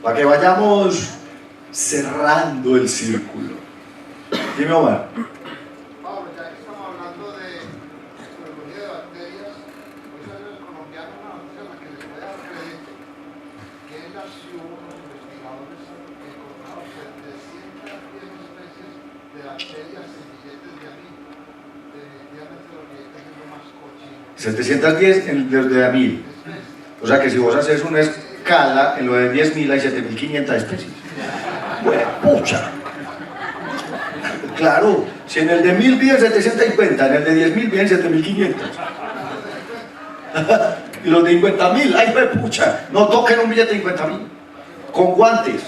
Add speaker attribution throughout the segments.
Speaker 1: para que vayamos cerrando el círculo. Dime, Omar.
Speaker 2: Pablo, ya que estamos hablando de biología de bacterias, hoy salió el colombiano una noticia en la que les voy a dar crédito, que en la ciudad unos investigadores encontraron 710 especies de bacterias semilletes de amil. Definitivamente lo que está haciendo más cochino.
Speaker 1: 710 desde a 1000. O sea que si vos haces una escala, en lo de 10.000 hay 7.500 especies. Bueno, pucha. Claro, si en el de 1000 vienen 750, en el de 10.000 vienen 7.500. Y los de 50.000, ay, pues, pucha, no toquen un billete de 50.000. Con guantes.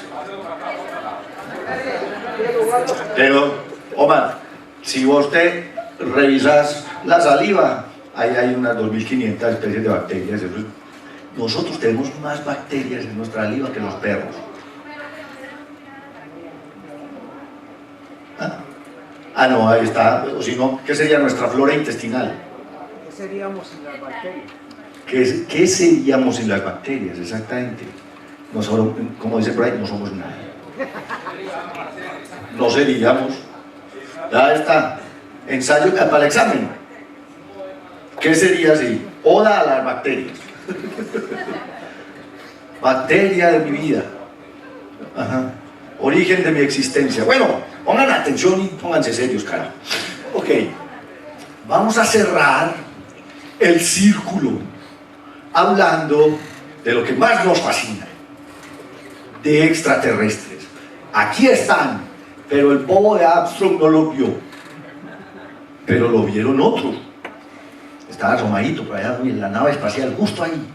Speaker 1: Pero, Omar, si vos te revisas la saliva, ahí hay unas 2.500 especies de bacterias. Nosotros tenemos más bacterias en nuestra saliva que los perros. Ah, no, ahí está. O si no, ¿qué sería nuestra flora intestinal?
Speaker 3: ¿Qué seríamos sin las bacterias?
Speaker 1: ¿Qué seríamos sin las bacterias? Exactamente. Nosotros, como dice por ahí, no somos nada. No seríamos. Ya está. Ensayo para el examen. ¿Qué sería si? Oda a las bacterias. Bacteria de mi vida. Ajá. Origen de mi existencia. Bueno, pongan atención y pónganse serios, carajo. Ok. Vamos a cerrar el círculo hablando de lo que más nos fascina, de extraterrestres. Aquí están, pero el bobo de Armstrong no lo vio, pero lo vieron otros. Estaba asomadito por allá en la nave espacial, justo ahí,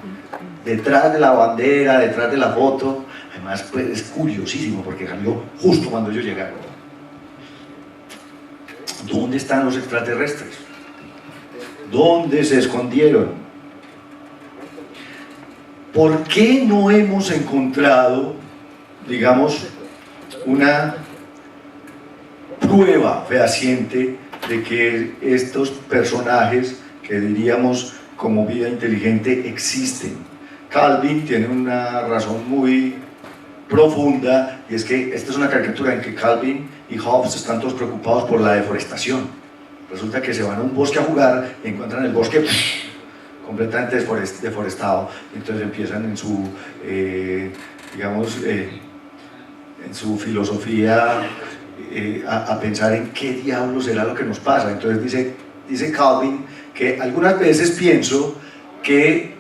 Speaker 1: detrás de la bandera, detrás de la foto. Además, pues, es curiosísimo porque salió justo cuando ellos llegaron. ¿Dónde están los extraterrestres? ¿Dónde se escondieron? ¿Por qué no hemos encontrado, digamos, una prueba fehaciente de que estos personajes que diríamos como vida inteligente existen? Calvin tiene una razón muy profunda, y es que esta es una caricatura en que Calvin y Hobbes están todos preocupados por la deforestación. Resulta que se van a un bosque a jugar y encuentran el bosque completamente deforestado, y entonces empiezan en su digamos en su filosofía a pensar en qué diablos será lo que nos pasa. Entonces dice Calvin que algunas veces pienso que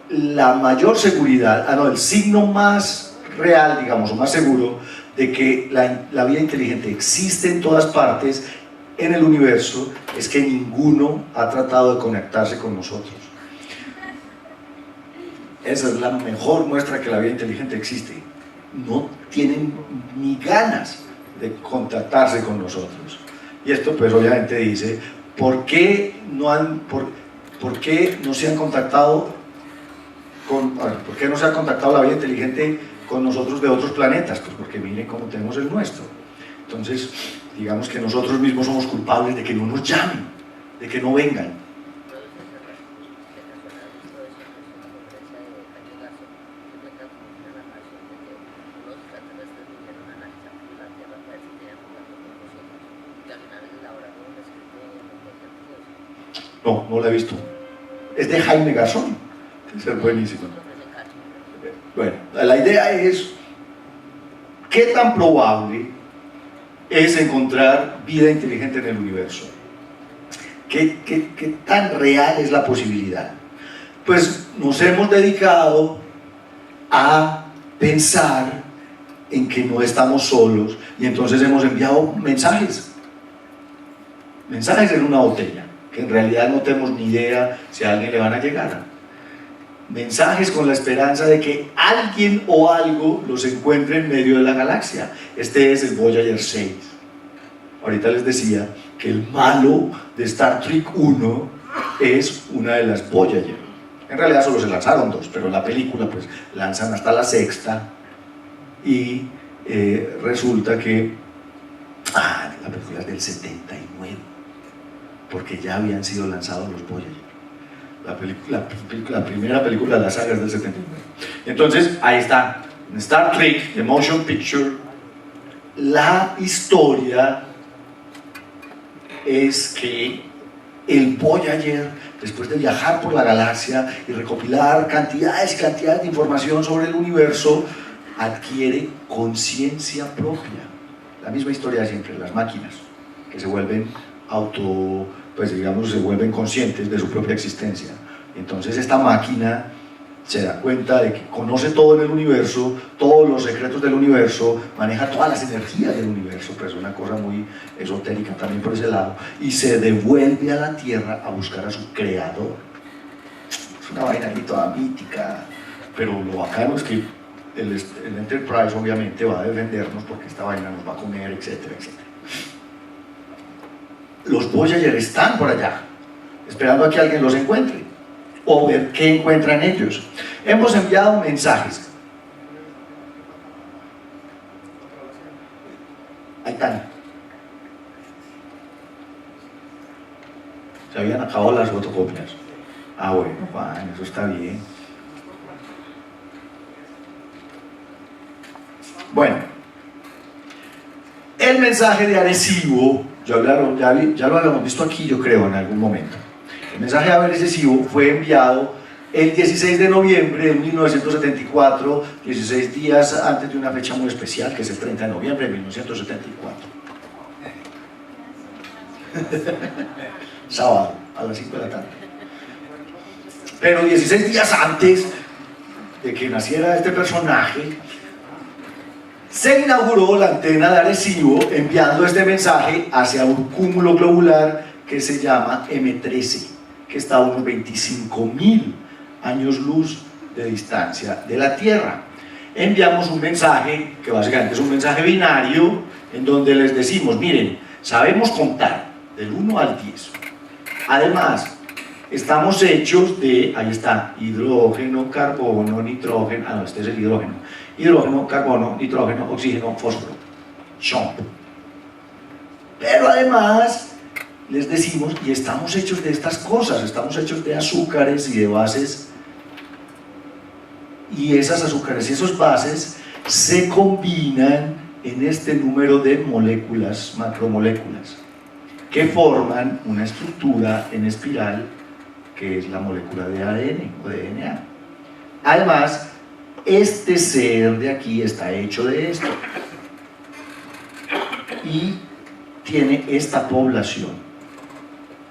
Speaker 1: la mayor seguridad, el signo más real, digamos, o más seguro de que la vida inteligente existe en todas partes en el universo es que ninguno ha tratado de conectarse con nosotros. Esa es la mejor muestra que la vida inteligente existe. No tienen ni ganas de contactarse con nosotros. Y esto pues obviamente dice, ¿por qué no se han contactado ¿por qué no se ha contactado la vida inteligente con nosotros de otros planetas? Pues porque miren cómo tenemos el nuestro. Entonces, digamos que nosotros mismos somos culpables de que no nos llamen, de que no vengan. No la he visto. Es de Jaime Garzón. Es buenísimo. Bueno, la idea es ¿qué tan probable es encontrar vida inteligente en el universo? ¿Qué tan real es la posibilidad? Pues nos hemos dedicado a pensar en que no estamos solos, y entonces hemos enviado mensajes en una botella, que en realidad no tenemos ni idea si a alguien le van a llegar. Mensajes con la esperanza de que alguien o algo los encuentre en medio de la galaxia. Este es el Voyager 6. Ahorita les decía que el malo de Star Trek 1 es una de las Voyager. En realidad solo se lanzaron 2, pero en la película pues lanzan hasta la 6ª, y resulta que la película es del 79, porque ya habían sido lanzados los Voyager. La primera película de la saga es del 79. Entonces, ahí está. En Star Trek, The Motion Picture, la historia es que el Voyager, después de viajar por la galaxia y recopilar cantidades y cantidades de información sobre el universo, adquiere conciencia propia. La misma historia de siempre, las máquinas, que se vuelven pues digamos, se vuelven conscientes de su propia existencia. Entonces esta máquina se da cuenta de que conoce todo en el universo, todos los secretos del universo, maneja todas las energías del universo, pues es una cosa muy esotérica también por ese lado, y se devuelve a la Tierra a buscar a su creador. Es una vaina ahí toda mítica, pero lo bacano es que el Enterprise obviamente va a defendernos porque esta vaina nos va a comer, etcétera, etcétera. Los Voyager están por allá, esperando a que alguien los encuentre o ver qué encuentran ellos. Hemos enviado mensajes. Ahí están. Se habían acabado las fotocopias. Ah, bueno, eso está bien. Bueno, el mensaje de Arecibo, ya lo habíamos visto aquí, yo creo, en algún momento. El mensaje de Arecibo fue enviado el 16 de noviembre de 1974, 16 días antes de una fecha muy especial, que es el 30 de noviembre de 1974. Sábado, a las 5 de la tarde. Pero 16 días antes de que naciera este personaje, se inauguró la antena de Arecibo enviando este mensaje hacia un cúmulo globular que se llama M13, que está a unos 25.000 años luz de distancia de la Tierra. Enviamos un mensaje que básicamente es un mensaje binario en donde les decimos, miren, sabemos contar del 1 al 10. Además, estamos hechos de, ahí está, hidrógeno, carbono, nitrógeno, no, este es el hidrógeno, hidrógeno, carbono, nitrógeno, oxígeno, fósforo, chomp. Pero además les decimos, y estamos hechos de estas cosas, estamos hechos de azúcares y de bases, y esas azúcares y esos bases se combinan en este número de moléculas, macromoléculas, que forman una estructura en espiral que es la molécula de ADN o de DNA. Además, este ser de aquí está hecho de esto y tiene esta población.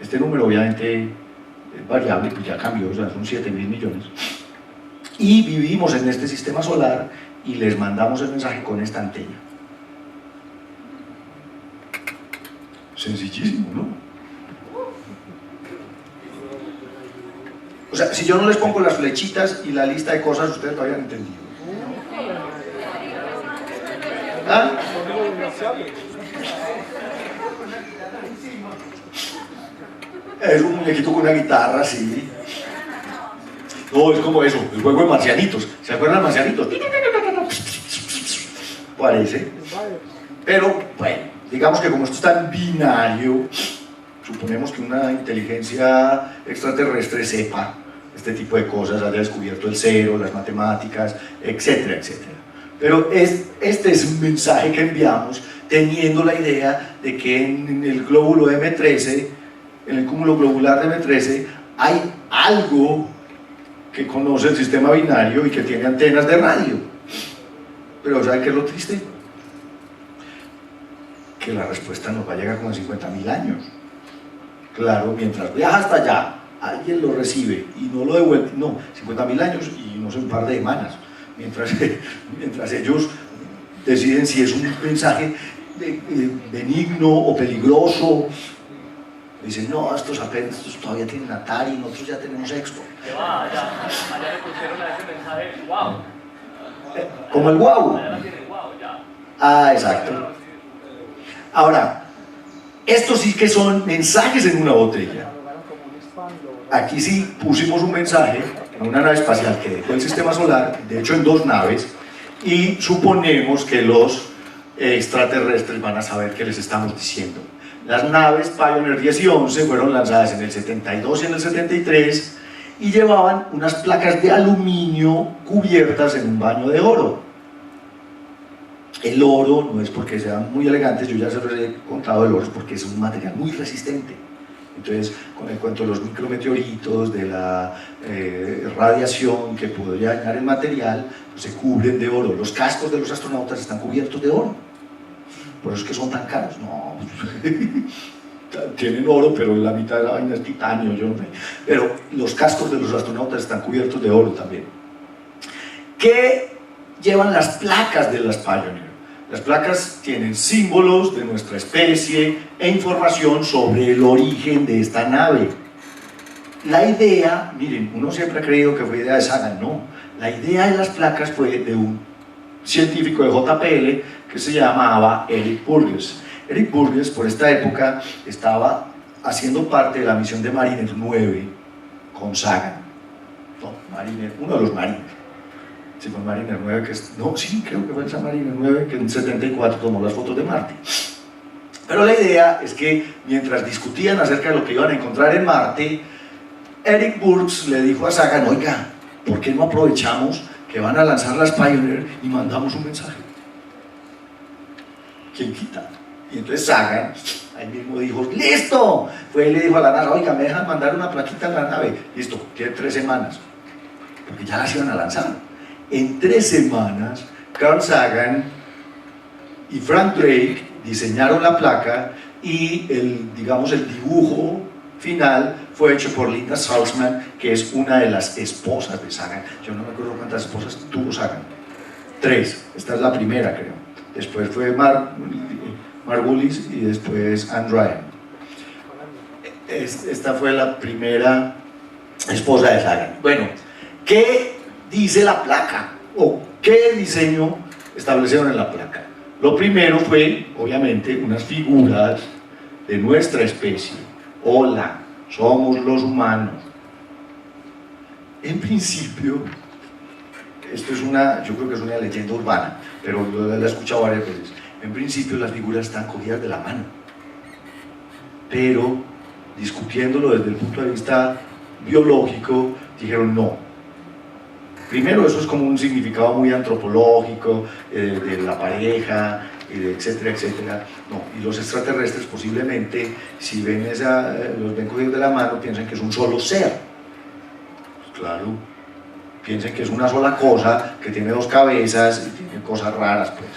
Speaker 1: Este número obviamente es variable, pues ya cambió, o sea, son 7.000 millones. Y vivimos en este sistema solar y les mandamos el mensaje con esta antena. Sencillísimo, ¿no? O sea, si yo no les pongo las flechitas y la lista de cosas, ustedes todavía han entendido. ¿Ah? Es un muñequito con una guitarra, sí. No, es como eso, el juego de marcianitos. ¿Se acuerdan de marcianitos? Parece. Pero, bueno, digamos que como esto está en binario, suponemos que una inteligencia extraterrestre sepa este tipo de cosas, haya descubierto el cero, las matemáticas, etcétera, etcétera. Pero este es un mensaje que enviamos teniendo la idea de que en el glóbulo M13, en el cúmulo globular de M13, hay algo que conoce el sistema binario y que tiene antenas de radio. Pero ¿saben qué es lo triste? Que la respuesta nos va a llegar como en 50.000 años. Claro, mientras viaja hasta allá, alguien lo recibe y no lo devuelve, no, 50.000 años y no sé, un par de semanas, mientras ellos deciden si es un mensaje benigno o peligroso. Dicen, no, estos todavía tienen Atari, nosotros ya tenemos Expo.
Speaker 4: Allá le pusieron a ese mensaje, wow.
Speaker 1: Como el wow.
Speaker 4: Allá la tienen, wow, ya.
Speaker 1: Ah, exacto. Ahora, estos sí que son mensajes en una botella. Aquí sí pusimos un mensaje en una nave espacial que dejó el sistema solar, de hecho en 2 naves, y suponemos que los extraterrestres van a saber qué les estamos diciendo. Las naves Pioneer 10 y 11 fueron lanzadas en el 72 y en el 73 y llevaban unas placas de aluminio cubiertas en un baño de oro. El oro no es porque sean muy elegantes, yo ya se los he contado, el oro es porque es un material muy resistente. Entonces, con el cuento de los micrometeoritos, de la radiación que podría dañar el material, pues se cubren de oro. Los cascos de los astronautas están cubiertos de oro. Por eso es que son tan caros. No, tienen oro, pero la mitad de la vaina es titanio, yo no sé. Pero los cascos de los astronautas están cubiertos de oro también. ¿Qué llevan las placas de las Pioneer? Las placas tienen símbolos de nuestra especie e información sobre el origen de esta nave. La idea, miren, uno siempre ha creído que fue idea de Sagan, no. La idea de las placas fue de un científico de JPL que se llamaba Eric Burgess. Eric Burgess, por esta época, estaba haciendo parte de la misión de Mariner 9 con Sagan. No, Mariner, uno de los Marines. Sí, fue Mariner 9, que es, no, sí, creo que fue esa Mariner 9 que en 74 tomó las fotos de Marte. Pero la idea es que mientras discutían acerca de lo que iban a encontrar en Marte, Eric Burgess le dijo a Sagan, oiga, ¿por qué no aprovechamos que van a lanzar las Pioneer y mandamos un mensaje? ¿Quién quita? Y entonces Sagan, ahí mismo dijo, ¡listo! Fue y le dijo a la NASA, oiga, ¿me dejan mandar una plaquita en la nave? Listo, tiene 3 semanas, porque ya las iban a lanzar. En 3 semanas, Carl Sagan y Frank Drake diseñaron la placa y el dibujo final fue hecho por Linda Salzman, que es una de las esposas de Sagan. Yo no me acuerdo cuántas esposas tuvo Sagan. 3, esta es la primera, creo. Después fue Margulis y después Anne Ryan. Esta fue la primera esposa de Sagan. Bueno, ¿qué dice la placa? ¿O qué diseño establecieron en la placa? Lo primero fue, obviamente, unas figuras de nuestra especie. Hola, somos los humanos. En principio, esto es yo creo que es una leyenda urbana, pero la he escuchado varias veces. En principio las figuras están cogidas de la mano, pero discutiéndolo desde el punto de vista biológico, dijeron no. Primero, eso es como un significado muy antropológico de la pareja, etcétera, etcétera. No, y los extraterrestres posiblemente, si ven los ven cogidos de la mano, piensan que es un solo ser. Pues claro, piensen que es una sola cosa, que tiene 2 cabezas y tiene cosas raras, pues.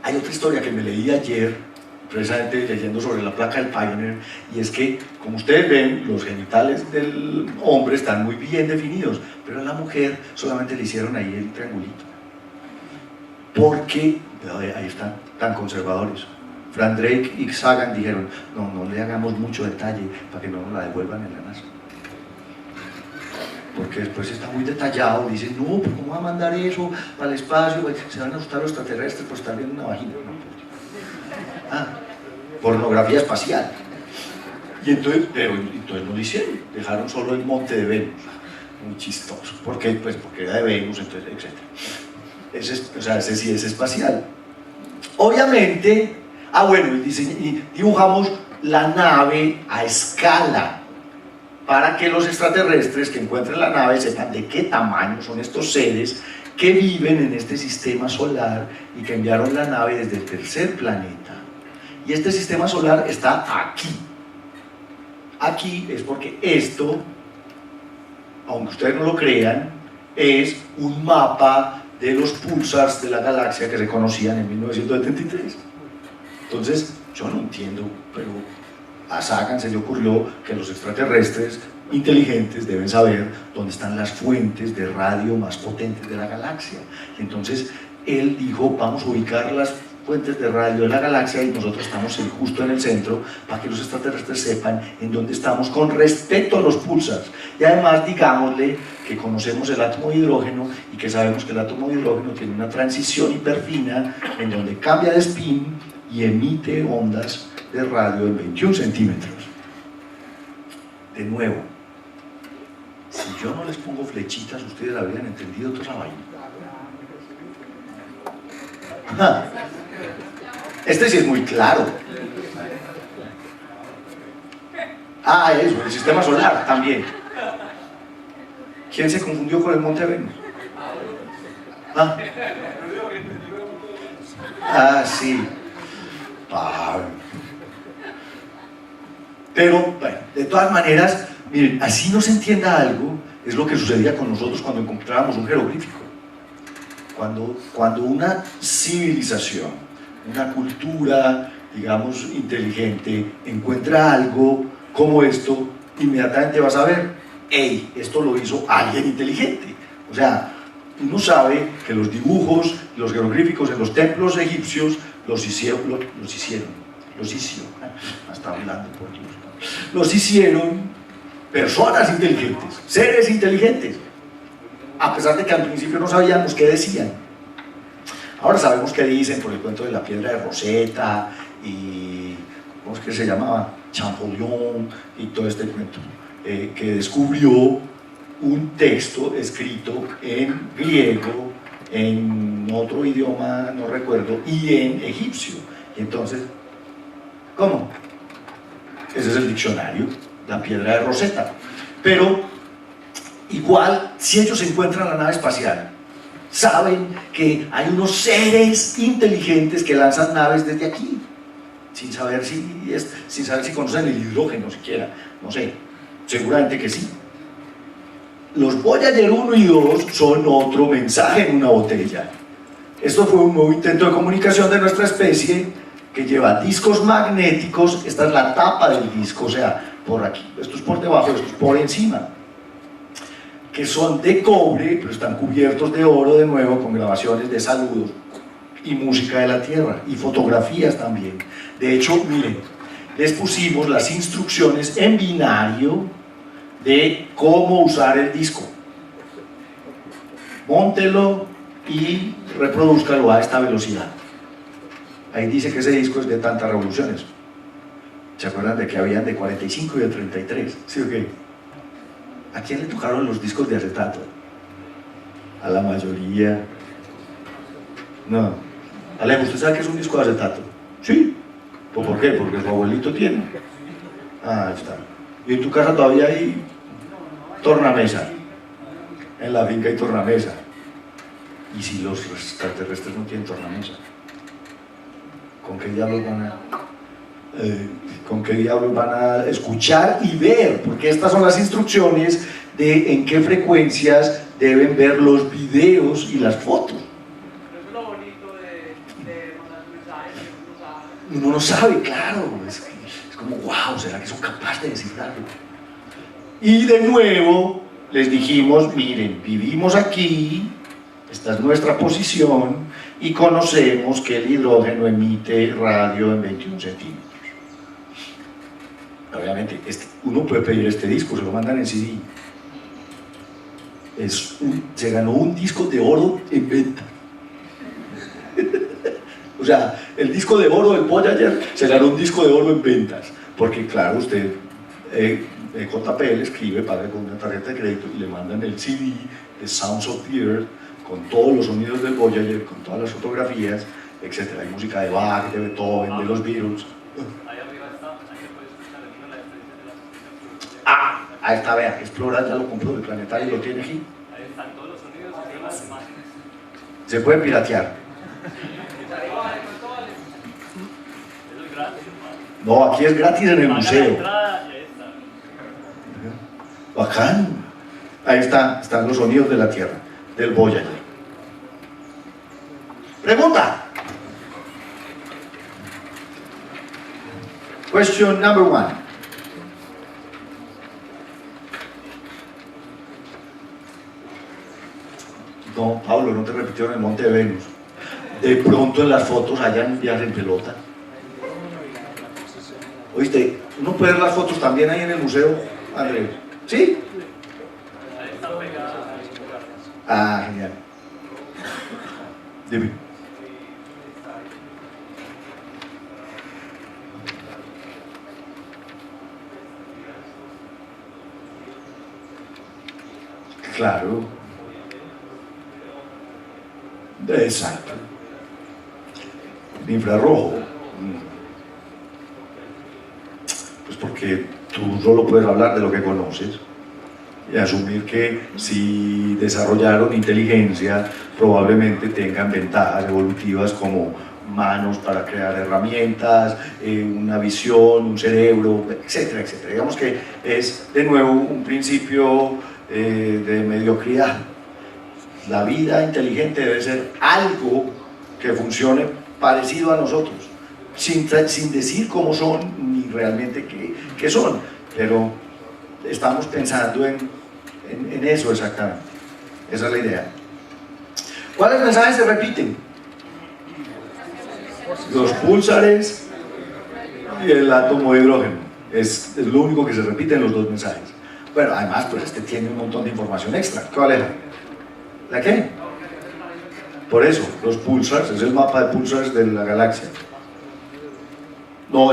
Speaker 1: Hay otra historia que me leí ayer, precisamente leyendo sobre la placa del Pioneer, y es que, como ustedes ven, los genitales del hombre están muy bien definidos, pero a la mujer solamente le hicieron ahí el triangulito. Porque, ahí están, tan conservadores. Frank Drake y Sagan dijeron, no le hagamos mucho detalle para que no nos la devuelvan en la NASA. Porque después está muy detallado, dicen, no, pues ¿cómo va a mandar eso para el espacio? Se van a asustar los extraterrestres por estar viendo una vagina. Pornografía espacial. Y entonces, entonces no lo hicieron, dejaron solo el monte de Venus. Muy chistoso. ¿Por qué? Pues porque era de Venus, entonces, etc. Ese sí es espacial. Obviamente, y dibujamos la nave a escala, para que los extraterrestres que encuentren la nave sepan de qué tamaño son estos seres que viven en este sistema solar y que enviaron la nave desde el tercer planeta. Y este sistema solar está aquí. Aquí es porque esto, aunque ustedes no lo crean, es un mapa de los pulsars de la galaxia que se conocían en 1973. Entonces, yo no entiendo, pero a Sagan se le ocurrió que los extraterrestres inteligentes deben saber dónde están las fuentes de radio más potentes de la galaxia. Y entonces él dijo, vamos a ubicar las fuentes de radio de la galaxia y nosotros estamos justo en el centro para que los extraterrestres sepan en dónde estamos con respecto a los pulsars. Y además digámosle que conocemos el átomo de hidrógeno y que sabemos que el átomo de hidrógeno tiene una transición hiperfina en donde cambia de spin y emite ondas de radio en 21 centímetros. De nuevo, si yo no les pongo flechitas, ustedes habrían entendido toda esa vaina. Este sí es muy claro. Eso, el sistema solar también. ¿Quién se confundió con el monte Venus? Ah, sí. Pero, bueno, de todas maneras, miren, así no se entienda algo, es lo que sucedía con nosotros cuando encontrábamos un jeroglífico. Cuando una civilización, una cultura, digamos, inteligente, encuentra algo como esto, inmediatamente vas a ver, hey, esto lo hizo alguien inteligente. O sea, uno sabe que los dibujos, los jeroglíficos en los templos egipcios los hicieron, hasta hablando por Dios, los hicieron personas inteligentes, seres inteligentes, a pesar de que al principio no sabíamos qué decían. Ahora sabemos qué dicen por el cuento de la piedra de Rosetta y, ¿cómo es que se llamaba? Champollion y todo este cuento, que descubrió un texto escrito en griego, en otro idioma, no recuerdo, y en egipcio. Y entonces, ¿cómo? Ese es el diccionario, la piedra de Rosetta. Pero igual, si ellos encuentran la nave espacial, saben que hay unos seres inteligentes que lanzan naves desde aquí, sin saber si conocen el hidrógeno siquiera, no sé, seguramente que sí. Los Voyager 1 y 2 son otro mensaje en una botella. Esto fue un nuevo intento de comunicación de nuestra especie que lleva discos magnéticos. Esta es la tapa del disco, o sea, por aquí, esto es por debajo, esto es por encima, que son de cobre, pero están cubiertos de oro de nuevo, con grabaciones de saludos y música de la Tierra, y fotografías también. De hecho, miren, les pusimos las instrucciones en binario de cómo usar el disco. Móntelo y reprodúzcalo a esta velocidad. Ahí dice que ese disco es de tantas revoluciones. ¿Se acuerdan de que habían de 45 y de 33? ¿Sí o qué? ¿A quién le tocaron los discos de acetato? A la mayoría. No. Alejo, ¿usted sabe qué es un disco de acetato? Sí. ¿Por qué? Porque su abuelito tiene. Ah, está. ¿Y en tu casa todavía hay tornamesa? En la finca hay tornamesa. ¿Y si los extraterrestres no tienen tornamesa? ¿Con qué diablos van a escuchar y ver? Porque estas son las instrucciones de en qué frecuencias deben ver los videos y las fotos.
Speaker 4: Pero eso es lo bonito de mandar mensajes que uno sabe.
Speaker 1: Uno no sabe, claro. Es como, wow, ¿será que son capaces de descifrarlo? Y de nuevo les dijimos, miren, vivimos aquí, esta es nuestra posición, y conocemos que el hidrógeno emite radio en 21 centímetros. Obviamente, uno puede pedir este disco, se lo mandan en CD. Se ganó un disco de oro en venta. O sea, el disco de oro del Voyager se ganó un disco de oro en ventas. Porque claro, usted, JP le escribe, paga con una tarjeta de crédito y le mandan el CD de Sounds of the Earth con todos los sonidos del Voyager, con todas las fotografías, etc. Hay música de Bach, de Beethoven, de los Beatles.
Speaker 4: Ahí arriba está, ahí se puede escuchar el himno, la experiencia de las
Speaker 1: Ah, ahí está, vea, Explora ya lo compró, el planetario lo tiene aquí.
Speaker 4: Ahí están todos los sonidos y las imágenes.
Speaker 1: Se puede piratear.
Speaker 4: Eso es gratis, hermano.
Speaker 1: No, aquí es gratis en el
Speaker 4: Paga la
Speaker 1: museo.
Speaker 4: entrada y ahí está.
Speaker 1: Bacán. Ahí están los sonidos de la Tierra, del Voyager. Pregunta. Question number 1. No, Pablo, no te repitieron el Monte de Venus. De pronto en las fotos hayan viajes en pelota. Oíste, uno puede ver las fotos también ahí en el museo, Andrés. ¿Sí?
Speaker 4: Ahí están pegadas.
Speaker 1: Ah, genial. Dime. Claro. Exacto. El infrarrojo. Pues porque tú solo puedes hablar de lo que conoces y asumir que si desarrollaron inteligencia probablemente tengan ventajas evolutivas como manos para crear herramientas, una visión, un cerebro, etcétera, etcétera. Digamos que es de nuevo un principio de mediocridad. La vida inteligente debe ser algo que funcione parecido a nosotros, sin decir cómo son ni realmente qué son, pero estamos pensando en eso exactamente. Esa es la idea. ¿Cuáles mensajes se repiten? Los púlsares y el átomo de hidrógeno. Es lo único que se repite en los dos mensajes. Bueno, además, pues este tiene un montón de información extra. ¿Qué vale? ¿La qué? Por eso, los pulsars, es el mapa de pulsars de la galaxia. No,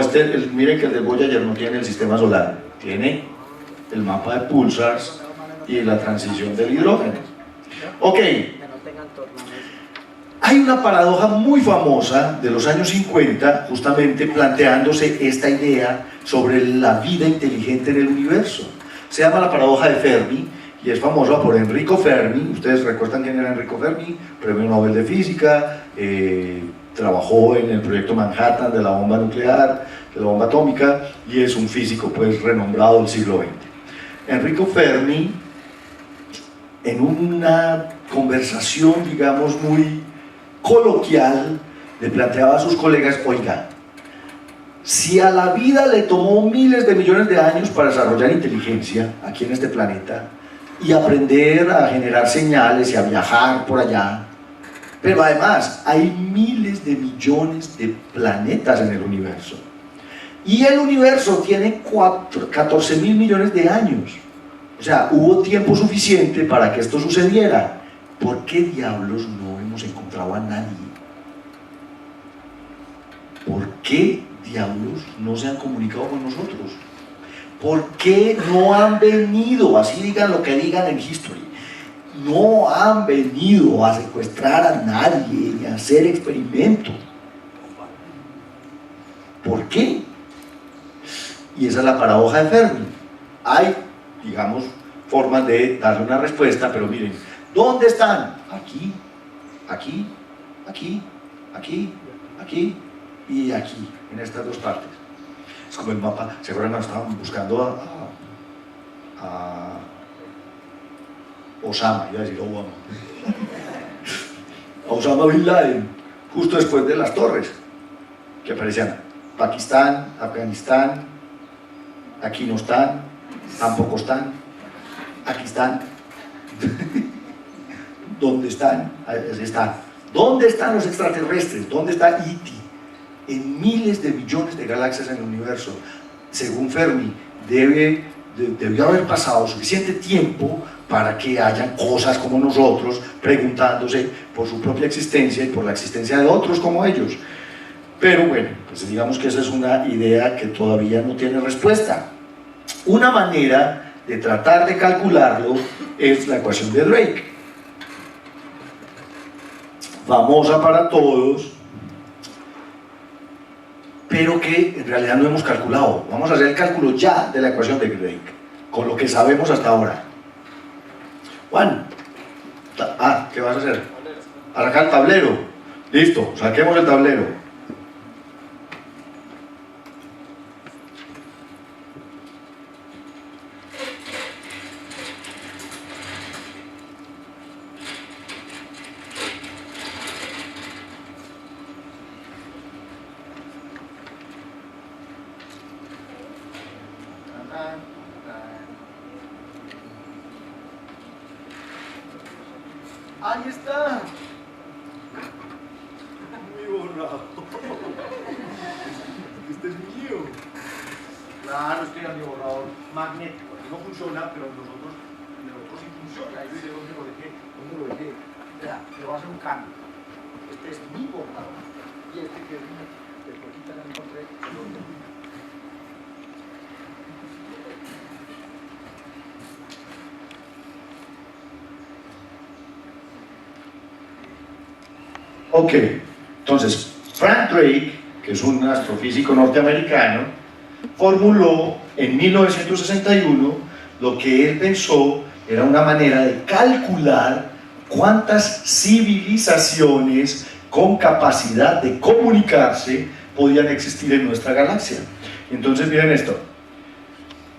Speaker 1: miren que el de Voyager no tiene el sistema solar, tiene el mapa de pulsars y la transición del hidrógeno. Ok, hay una paradoja muy famosa de los años 50, justamente planteándose esta idea sobre la vida inteligente en el universo. Se llama la paradoja de Fermi y es famosa por Enrico Fermi. Ustedes recuerdan quién era Enrico Fermi, premio Nobel de Física, trabajó en el proyecto Manhattan de la bomba nuclear, de la bomba atómica, y es un físico pues renombrado del siglo XX. Enrico Fermi, en una conversación, digamos, muy coloquial, le planteaba a sus colegas: oiga, si a la vida le tomó miles de millones de años para desarrollar inteligencia aquí en este planeta y aprender a generar señales y a viajar por allá, pero además hay miles de millones de planetas en el universo y el universo tiene 14.000 millones de años, o sea, hubo tiempo suficiente para que esto sucediera. ¿Por qué diablos no hemos encontrado a nadie? ¿Por qué diablos no se han comunicado con nosotros? ¿Por qué no han venido, así digan lo que digan en History, no han venido a secuestrar a nadie y a hacer experimentos? ¿Por qué? Y esa es la paradoja de Fermi. Hay, digamos, formas de darle una respuesta, pero miren, ¿dónde están? Aquí, aquí, aquí, aquí, aquí y aquí, en estas dos partes. Es como el mapa. ¿Se acuerdan cuando estaban buscando a Osama? Iba a decir Obama. A Osama Bin Laden, justo después de las torres, que aparecían Pakistán, Afganistán, aquí no están, tampoco están, aquí están. ¿Dónde están? Ahí están. ¿Dónde están los extraterrestres? ¿Dónde está E.T.? En miles de millones de galaxias en el universo. Según Fermi, debió haber pasado suficiente tiempo para que hayan cosas como nosotros preguntándose por su propia existencia y por la existencia de otros como ellos. Pero bueno, pues digamos que esa es una idea que todavía no tiene respuesta. Una manera de tratar de calcularlo es la ecuación de Drake, famosa para todos, pero que en realidad no hemos calculado. Vamos a hacer el cálculo ya de la ecuación de Drake, con lo que sabemos hasta ahora. Juan, ¿qué vas a hacer? A sacar el tablero. Listo, saquemos el tablero. Ahí está. Muy borrado. Este es mío. Claro, es que era mi borrador magnético. Aquí no funciona, pero en los otros sí funciona. Ahí dice dónde lo dejé. Vea, le voy a hacer un cambio. Este es mi borrador. Y este que es mío, de poquita la encontré. Ok, entonces Frank Drake, que es un astrofísico norteamericano, formuló en 1961 lo que él pensó era una manera de calcular cuántas civilizaciones con capacidad de comunicarse podían existir en nuestra galaxia. Entonces miren esto,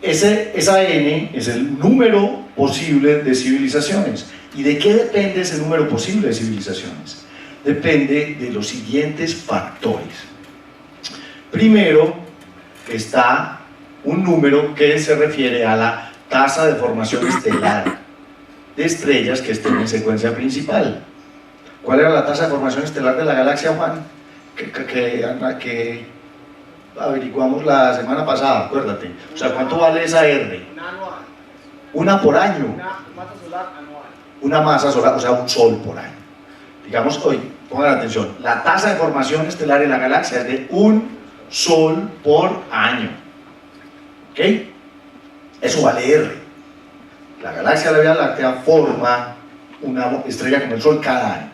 Speaker 1: esa n es el número posible de civilizaciones. ¿Y de qué depende ese número posible de civilizaciones? Depende de los siguientes factores. Primero está un número que se refiere a la tasa de formación estelar de estrellas que estén en secuencia principal. ¿Cuál era la tasa de formación estelar de la galaxia, Juan? Que averiguamos la semana pasada, acuérdate. O sea, ¿cuánto vale esa R?
Speaker 3: Una anual.
Speaker 1: Una por año.
Speaker 3: Una masa solar anual.
Speaker 1: Una masa solar, o sea, un sol por año. Digamos, hoy, pongan atención, la tasa de formación estelar en la galaxia es de un sol por año. ¿Ok? Eso vale R. La galaxia de la Vía Láctea forma una estrella como el sol cada año.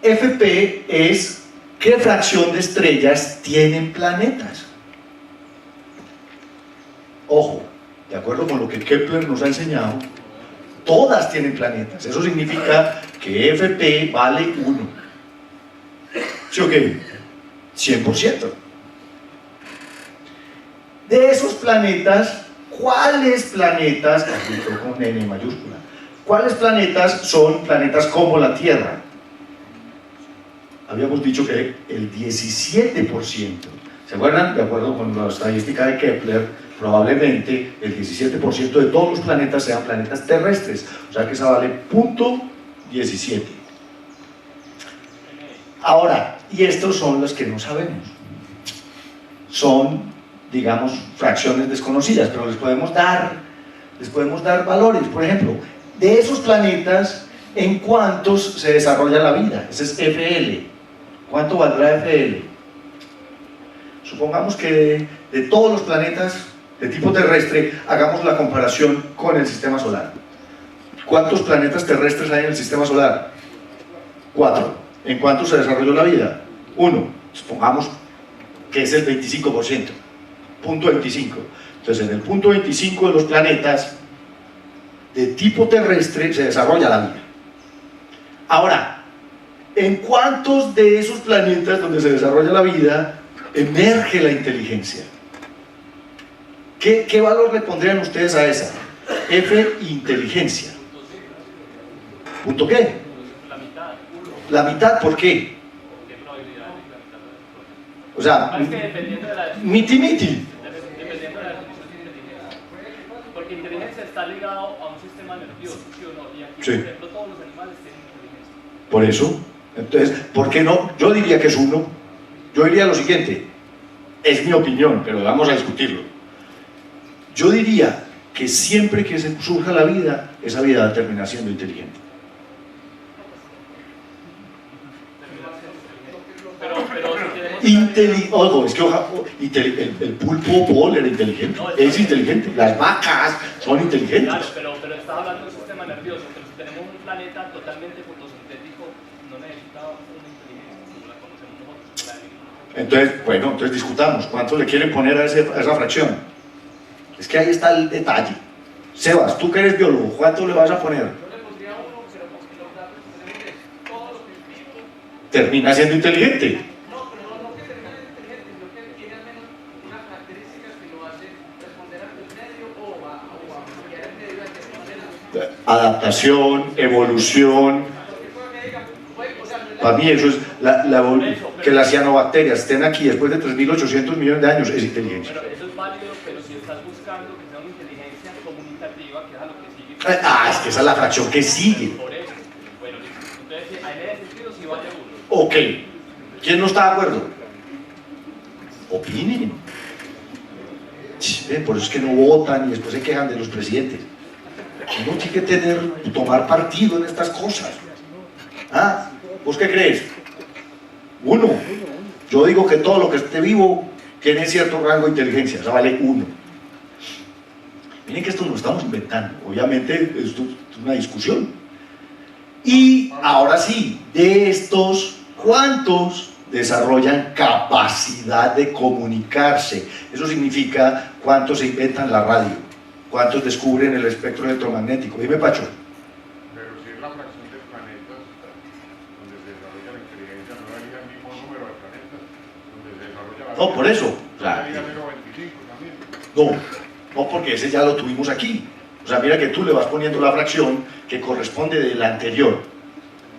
Speaker 1: FP es qué fracción de estrellas tienen planetas. Ojo, de acuerdo con lo que Kepler nos ha enseñado, todas tienen planetas. Eso significa que FP vale 1. ¿Sí o qué? 100%. De esos planetas, ¿cuáles planetas, aquí con N mayúscula, cuáles planetas son planetas como la Tierra? Habíamos dicho que el 17%, ¿se acuerdan? De acuerdo con la estadística de Kepler, probablemente el 17% de todos los planetas sean planetas terrestres, o sea que esa vale .17. Ahora, y estos son los que no sabemos. Son, digamos, fracciones desconocidas, pero les podemos dar valores. Por ejemplo, de esos planetas, ¿en cuántos se desarrolla la vida? Ese es FL. ¿Cuánto valdrá FL? Supongamos que de todos los planetas de tipo terrestre, hagamos la comparación con el sistema solar. ¿Cuántos planetas terrestres hay en el sistema solar? 4. ¿En cuántos se desarrolló la vida? 1. Supongamos que es el 25%. Punto 25. Entonces, en el punto 25 de los planetas de tipo terrestre se desarrolla la vida. Ahora, ¿en cuántos de esos planetas donde se desarrolla la vida emerge la inteligencia? ¿Qué valor le pondrían ustedes a esa? F, inteligencia. ¿Punto qué?
Speaker 4: La mitad.
Speaker 1: La mitad, ¿por qué?
Speaker 4: ¿Qué probabilidad de la mitad?
Speaker 1: O sea,
Speaker 4: Es que dependiendo de la
Speaker 1: miti miti.
Speaker 4: dependiendo de la definición de inteligencia. Porque inteligencia está ligado a un sistema nervioso, ¿sí o no? Y aquí,
Speaker 1: Sí.
Speaker 4: por ejemplo, todos los animales tienen inteligencia.
Speaker 1: Por eso, entonces, ¿por qué no? Yo diría que es 1. Yo diría lo siguiente, es mi opinión, pero vamos a discutirlo. Yo diría que siempre que surja la vida, esa vida va a terminar siendo inteligente.
Speaker 4: Pero si tenemos...
Speaker 1: Ojo, es que el pulpo Paul era inteligente,
Speaker 4: No,
Speaker 1: es inteligente, las vacas son inteligentes.
Speaker 4: Claro, pero estás hablando del sistema nervioso, pero si tenemos un planeta totalmente fotosintético, no necesita una inteligencia como la conocemos nosotros, la de nosotros.
Speaker 1: Entonces, bueno, entonces discutamos, ¿cuánto le quieren poner a esa fracción? Es que ahí está el detalle. Sebas, tú que eres biólogo, ¿cuánto le vas a poner?
Speaker 4: Yo le pondría 1, pero porque los datos que tenemos es todo lo que el tipo...
Speaker 1: Termina siendo inteligente.
Speaker 4: No, pero no que termine inteligente, sino que tiene al menos unas características que lo hacen responder ante el medio o a cambiar el medio de qué manera.
Speaker 1: Adaptación, evolución. Para mí eso es que las cianobacterias estén aquí después de 3.800 millones de años, es inteligencia.
Speaker 4: Pero eso es válido, pero si estás buscando que sea una inteligencia comunicativa, que es a lo que sigue.
Speaker 1: Es que esa es la fracción que sigue.
Speaker 4: Por eso. Bueno, listo. Entonces, en ese sentido sí vale 1.
Speaker 1: Ok. ¿Quién no está de acuerdo? Opinen. Por eso es que no votan y después se quejan de los presidentes. Uno tiene que tomar partido en estas cosas. ¿Vos qué crees? 1. Yo digo que todo lo que esté vivo tiene cierto rango de inteligencia, o sea, vale 1. Miren que esto no lo estamos inventando, obviamente esto es una discusión. Y ahora sí, de estos, ¿cuántos desarrollan capacidad de comunicarse? Eso significa cuántos se inventan la radio, cuántos descubren el espectro electromagnético. Dime, Pacho.
Speaker 5: Pero si es la fracción de planetas donde se desarrolla la inteligencia, el mismo número de planetas donde se desarrolla la vida.
Speaker 1: No, por eso. O sea,
Speaker 5: La vida 0,25 también.
Speaker 1: no, porque ese ya lo tuvimos aquí. O sea, mira que tú le vas poniendo la fracción que corresponde de la anterior.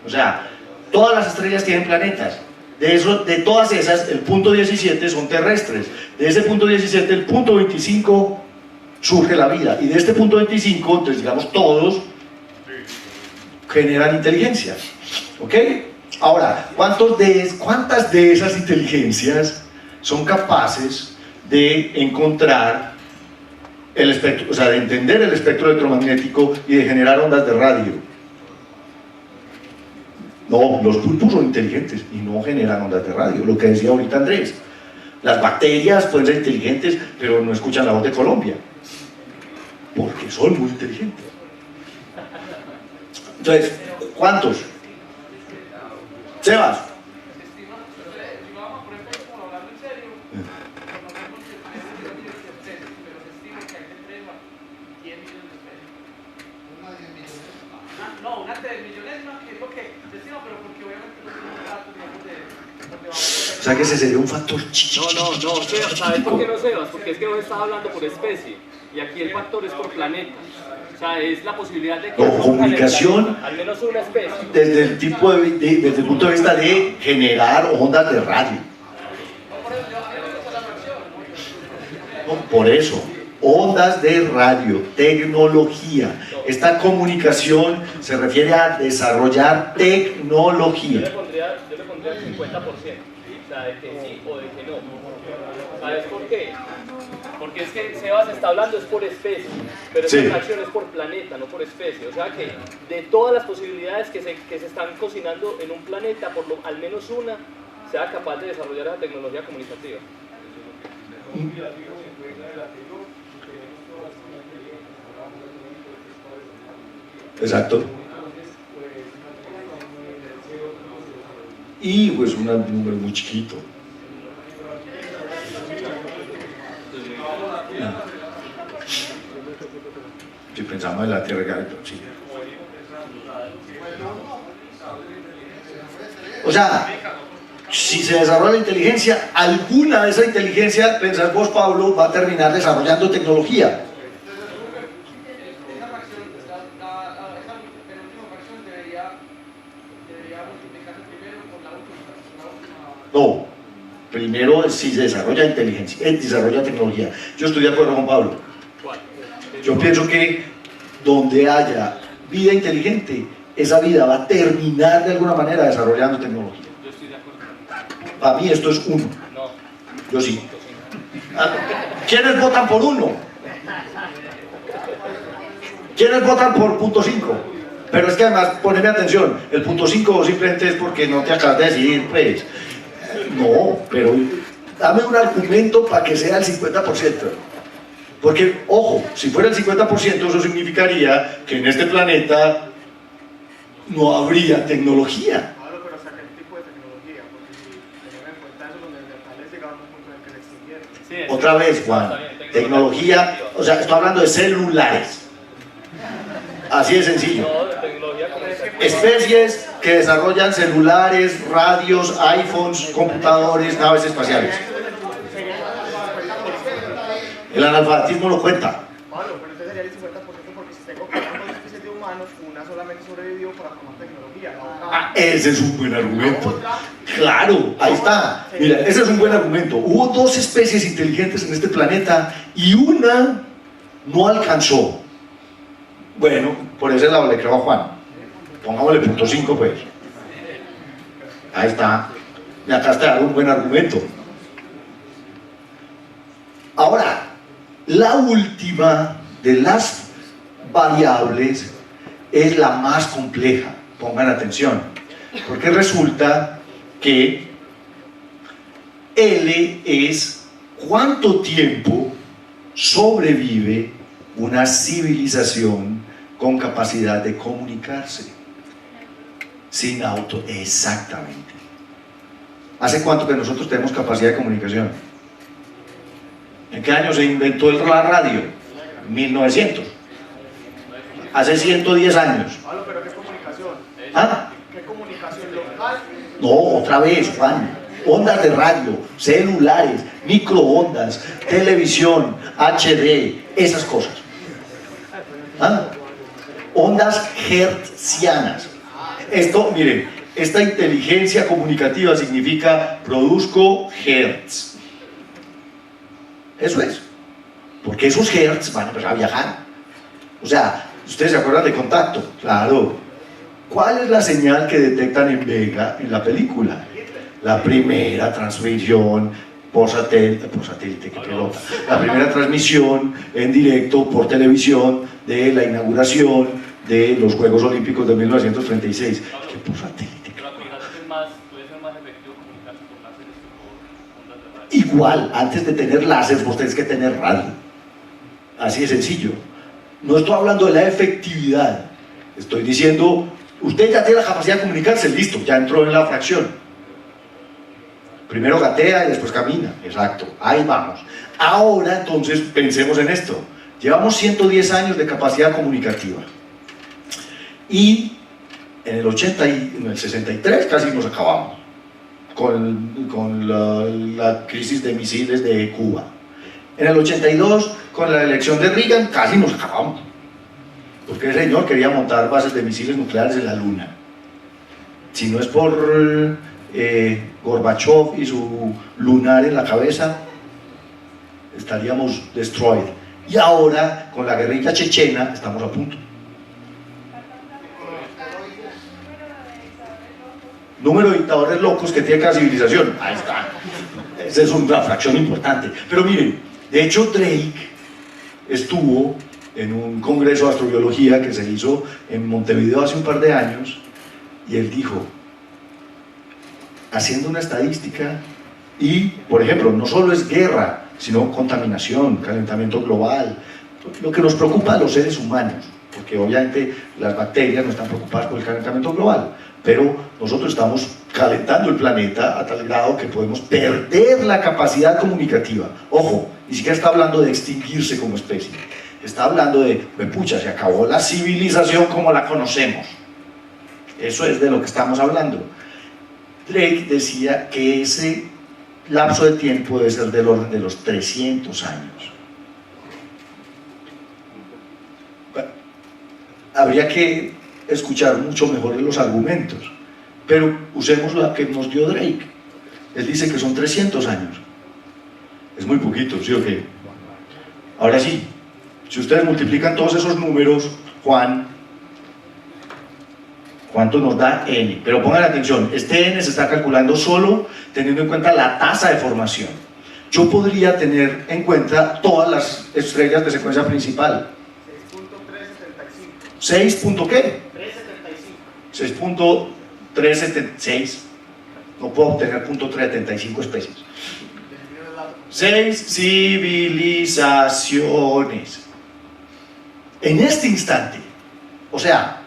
Speaker 1: O sea, todas las estrellas tienen planetas. De todas esas, el punto 17 son terrestres. De ese punto 17, el punto 25 surge la vida. Y de este punto 25, entonces digamos todos, generan inteligencia. ¿Ok? Ahora, ¿cuántas de esas inteligencias son capaces de encontrar el espectro, o sea, de entender el espectro electromagnético y de generar ondas de radio? No, los pulpos son inteligentes y no generan ondas de radio, lo que decía ahorita Andrés. Las bacterias pueden ser inteligentes, pero no escuchan la voz de Colombia, porque son muy inteligentes. Entonces, ¿cuántos? Sebas.
Speaker 4: Si vamos, por ejemplo, como hablando en serio, conocemos que hay millones de especies, pero se estima que hay de 3 a 10 millones de especies.
Speaker 2: Una 10 millones.
Speaker 4: No, una 3 millonésima, que es lo que se estima, pero porque obviamente no tenemos datos, digamos, de donde vamos a ver.
Speaker 1: O sea que ese sería un factor
Speaker 6: No, Sebas, ¿sabes por qué no, Sebas? Porque es que no estás hablando por especie, y aquí el factor es por planeta. O sea, es la posibilidad de que
Speaker 1: comunicación
Speaker 6: al menos una especie.
Speaker 1: desde el punto de vista de generar ondas de radio. No, por eso, ondas de radio, tecnología. Esta comunicación se refiere a desarrollar
Speaker 6: Yo
Speaker 1: tecnología.
Speaker 6: le pondría el 50%, o sea, de que sí o de que no. ¿Sabes por qué? Porque es que Sebas está hablando es por especie, pero
Speaker 1: Sí.
Speaker 6: esta fracción es por planeta, no por especie. O sea que de todas las posibilidades que se están cocinando en un planeta, al menos una sea capaz de desarrollar la tecnología comunicativa.
Speaker 1: Exacto. Y pues un número muy chiquito. Si pensamos en la Tierra, sí. O sea, si se desarrolla la inteligencia, alguna de esa inteligencia, pensás vos, Pablo, va a terminar desarrollando tecnología.
Speaker 4: Esa fracción, esa penúltima fracción debería multiplicarse primero por la última.
Speaker 1: No, primero si se desarrolla inteligencia, desarrolla tecnología. Yo estoy de acuerdo con Pablo. Yo pienso que donde haya vida inteligente, esa vida va a terminar de alguna manera desarrollando tecnología.
Speaker 6: Yo estoy de acuerdo.
Speaker 1: Para mí esto es uno.
Speaker 6: No.
Speaker 1: Yo sí. ¿Quiénes votan por uno? ¿Quiénes votan por punto 5? Pero es que además, poneme atención, el punto 5 simplemente es porque no te acabas de decidir, pues. No, pero dame un argumento para que sea el 50%. Porque, ojo, si fuera el 50%, eso significaría que en este planeta no habría tecnología.
Speaker 7: Claro, pero hasta qué tipo de tecnología, porque si tenemos en cuenta eso, los neandertales llegaron a un punto en el que se extinguieron.
Speaker 6: Sí,
Speaker 1: Otra vez, Juan, tecnología, o sea, estoy hablando de celulares. Así de sencillo.
Speaker 6: No, de tecnología comunicativa.
Speaker 1: Especies que desarrollan celulares, radios, iPhones, computadores, naves espaciales. El analfabetismo lo cuenta.
Speaker 7: Pablo, pero entonces sería el 50% porque si tengo 2 especies de humanos, una solamente sobrevivió para tomar tecnología.
Speaker 1: Ese es un buen argumento. Claro, ahí está. Mira, ese es un buen argumento. Hubo 2 especies inteligentes en este planeta y una no alcanzó. Bueno, por ese lado le creo a Juan. Pongámosle punto 5, pues. Ahí está. Me acabaste de dar un buen argumento. Ahora, la última de las variables es la más compleja. Pongan atención. Porque resulta que L es cuánto tiempo sobrevive una civilización con capacidad de comunicarse sin auto. Exactamente. ¿Hace cuánto que nosotros tenemos capacidad de comunicación? ¿En qué año se inventó la radio? 1900. Hace 110 años.
Speaker 7: Pablo, pero ¿qué comunicación?
Speaker 1: ¿Ah?
Speaker 7: ¿Qué comunicación local
Speaker 1: No, otra vez, Juan. Ondas de radio, celulares, microondas, televisión, HD, esas cosas. ¿Ah? Ondas hertzianas. Esto, miren, esta inteligencia comunicativa significa produzco hertz. Eso es. Porque esos hertz van a empezar a viajar. O sea, ¿ustedes se acuerdan de Contacto? Claro. ¿Cuál es la señal que detectan en Vega en la película? La primera transmisión por satélite, qué pelota. La primera transmisión en directo por televisión de la inauguración de los Juegos Olímpicos de 1936. Que por satélite.
Speaker 6: Pero puede ser más efectivo comunicarse por láseres que por ondas de radio.
Speaker 1: Igual, antes de tener láser, vos tenés que tener radio. Así de sencillo. No estoy hablando de la efectividad. Estoy diciendo, usted ya tiene la capacidad de comunicarse, listo, ya entró en la fracción. Primero gatea y después camina, exacto, ahí vamos. Ahora entonces pensemos en esto. Llevamos 110 años de capacidad comunicativa. Y en el 63 casi nos acabamos con la crisis de misiles de Cuba. En el 82, con la elección de Reagan, casi nos acabamos. Porque el señor quería montar bases de misiles nucleares en la Luna. Si no es por Gorbachev y su lunar en la cabeza, estaríamos destroyed. Y ahora, con la guerrilla chechena, estamos a punto. Número de dictadores locos que tiene cada civilización. Ahí está. Esa es una fracción importante. Pero miren, de hecho Drake estuvo en un congreso de astrobiología que se hizo en Montevideo hace un par de años, y él dijo, haciendo una estadística, y por ejemplo, no solo es guerra, sino contaminación, calentamiento global, lo que nos preocupa a los seres humanos, porque obviamente las bacterias no están preocupadas por el calentamiento global, pero nosotros estamos calentando el planeta a tal grado que podemos perder la capacidad comunicativa. Ojo, ni siquiera está hablando de extinguirse como especie, está hablando de, pucha, se acabó la civilización como la conocemos. Eso es de lo que estamos hablando. Drake decía que ese lapso de tiempo debe ser del orden de los 300 años. Habría que escuchar mucho mejor los argumentos, pero usemos la que nos dio Drake. Él dice que son 300 años. Es muy poquito, ¿sí o qué? Ahora sí, si ustedes multiplican todos esos números, Juan, ¿cuánto nos da n? Pero pongan atención, este n se está calculando solo teniendo en cuenta la tasa de formación. Yo podría tener en cuenta todas las estrellas de secuencia principal.
Speaker 7: 6.375.
Speaker 1: 6. ¿Qué?
Speaker 7: 375.
Speaker 1: 6.376. No puedo obtener .375 especies. 6 civilizaciones. En este instante, o sea,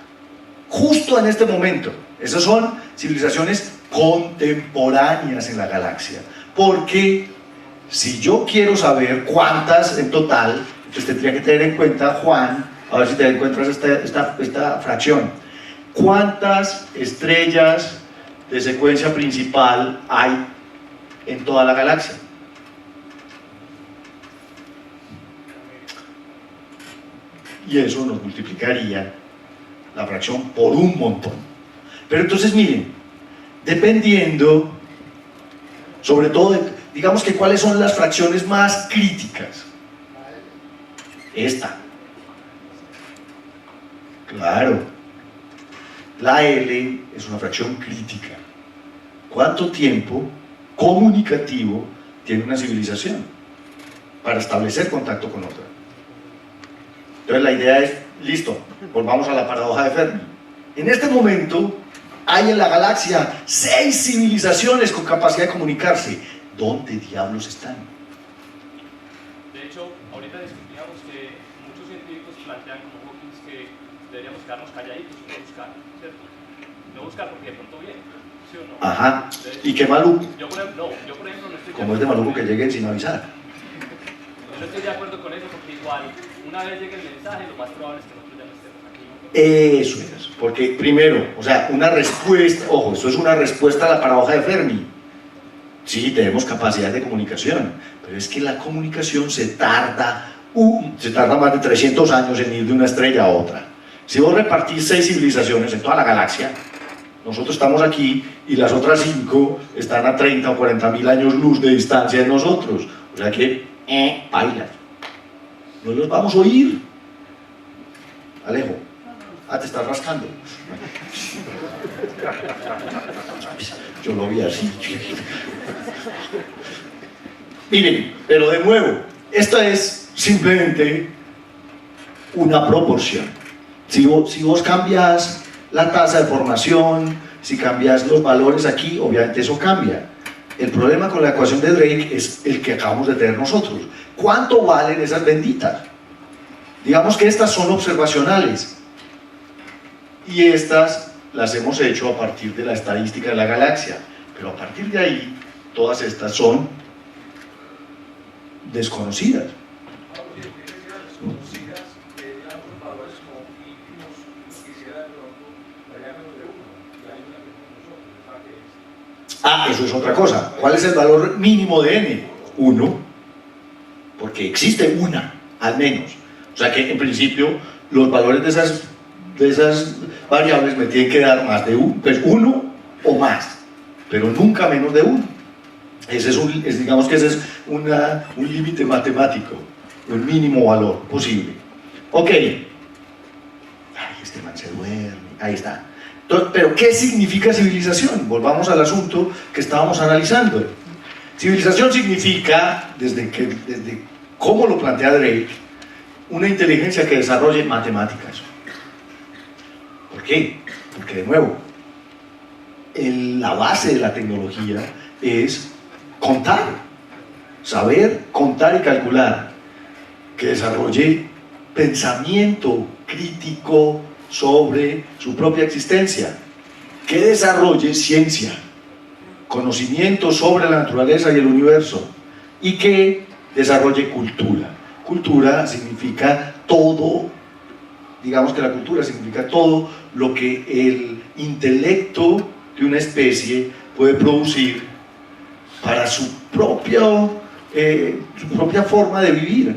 Speaker 1: justo en este momento, esas son civilizaciones contemporáneas en la galaxia, porque si yo quiero saber cuántas en total, entonces tendría que tener en cuenta, Juan, a ver si te encuentras esta fracción, cuántas estrellas de secuencia principal hay en toda la galaxia. Y eso nos multiplicaría la fracción por un montón. Pero entonces miren, dependiendo, sobre todo, digamos que cuáles son las fracciones más críticas. Esta. Claro. La L es una fracción crítica. ¿Cuánto tiempo comunicativo tiene una civilización para establecer contacto con otra? Entonces la idea es, listo, volvamos a la paradoja de Fermi. En este momento hay en la galaxia 6 civilizaciones con capacidad de comunicarse. ¿Dónde diablos están?
Speaker 6: De hecho, ahorita discutíamos que muchos científicos plantean como Hawking que deberíamos quedarnos calladitos y no buscar, ¿cierto? No buscar porque de pronto viene, ¿sí o no?
Speaker 1: Ajá,
Speaker 6: Entonces,
Speaker 1: y qué maluco,
Speaker 6: yo por ejemplo no estoy
Speaker 1: como es de maluco que lleguen sin avisar.
Speaker 6: Yo no estoy de acuerdo con eso porque igual, una vez llegue el mensaje, lo más probable es que nosotros ya no estemos aquí.
Speaker 1: Eso es, porque primero, o sea, una respuesta, ojo, esto es una respuesta a la paradoja de Fermi. Sí, tenemos capacidad de comunicación, pero es que la comunicación se tarda más de 300 años en ir de una estrella a otra. Si vos repartís 6 civilizaciones en toda la galaxia, nosotros estamos aquí y las otras 5 están a 30 o 40 mil años luz de distancia de nosotros. O sea que, bailas. No los vamos a oír. Alejo, te estás rascando. Yo lo vi así. Miren, pero de nuevo, esto es simplemente una proporción. Si vos cambias la tasa de formación, si cambias los valores aquí, obviamente eso cambia. El problema con la ecuación de Drake es el que acabamos de tener nosotros. ¿Cuánto valen esas benditas? Digamos que estas son observacionales y estas las hemos hecho a partir de la estadística de la galaxia, pero a partir de ahí todas estas son desconocidas. Eso es otra cosa. ¿Cuál es el valor mínimo de n? 1, porque existe una, al menos. O sea que en principio los valores de esas variables me tienen que dar más de 1, pues 1 o más, pero nunca menos de 1. Digamos que ese es un límite matemático, un mínimo valor posible. Ok. Ay, este man se duerme. Ahí está. Pero ¿qué significa civilización? Volvamos al asunto que estábamos analizando. Civilización significa, desde cómo lo plantea Drake, una inteligencia que desarrolle matemáticas. ¿Por qué? Porque de nuevo, la base de la tecnología es contar, saber contar y calcular, que desarrolle pensamiento crítico sobre su propia existencia, que desarrolle ciencia, conocimiento sobre la naturaleza y el universo, y que desarrolle cultura. Cultura significa todo, digamos que la cultura significa todo lo que el intelecto de una especie puede producir para su propia forma de vivir.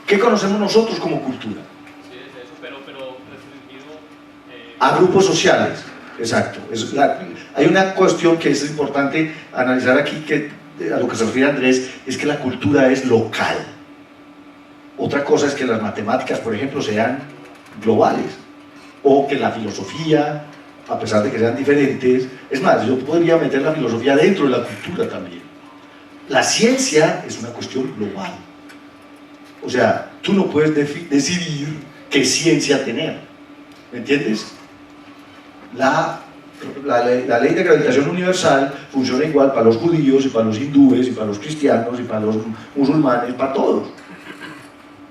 Speaker 1: ¿Qué conocemos nosotros como cultura? A grupos sociales, exacto. Hay una cuestión que es importante analizar aquí, que a lo que se refiere Andrés, es que la cultura es local. Otra cosa es que las matemáticas, por ejemplo, sean globales, o que la filosofía, a pesar de que sean diferentes, es más, yo podría meter la filosofía dentro de la cultura también. La ciencia es una cuestión global. O sea, tú no puedes decidir qué ciencia tener, ¿me entiendes? La ley de gravitación universal funciona igual para los judíos y para los hindúes y para los cristianos y para los musulmanes, para todos.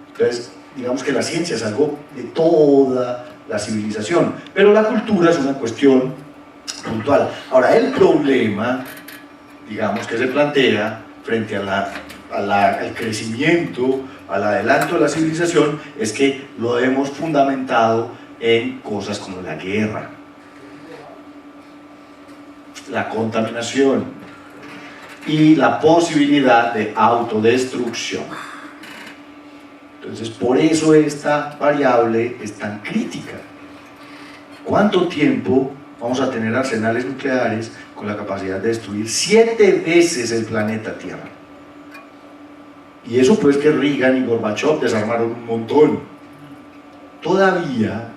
Speaker 1: Entonces, digamos que la ciencia es algo de toda la civilización, pero la cultura es una cuestión puntual. Ahora, el problema, digamos, que se plantea frente al crecimiento, al adelanto de la civilización, es que lo hemos fundamentado en cosas como la guerra, la contaminación y la posibilidad de autodestrucción. Entonces, por eso esta variable es tan crítica. ¿Cuánto tiempo vamos a tener arsenales nucleares con la capacidad de destruir 7 veces el planeta Tierra? Y eso pues que Reagan y Gorbachev desarmaron un montón. Todavía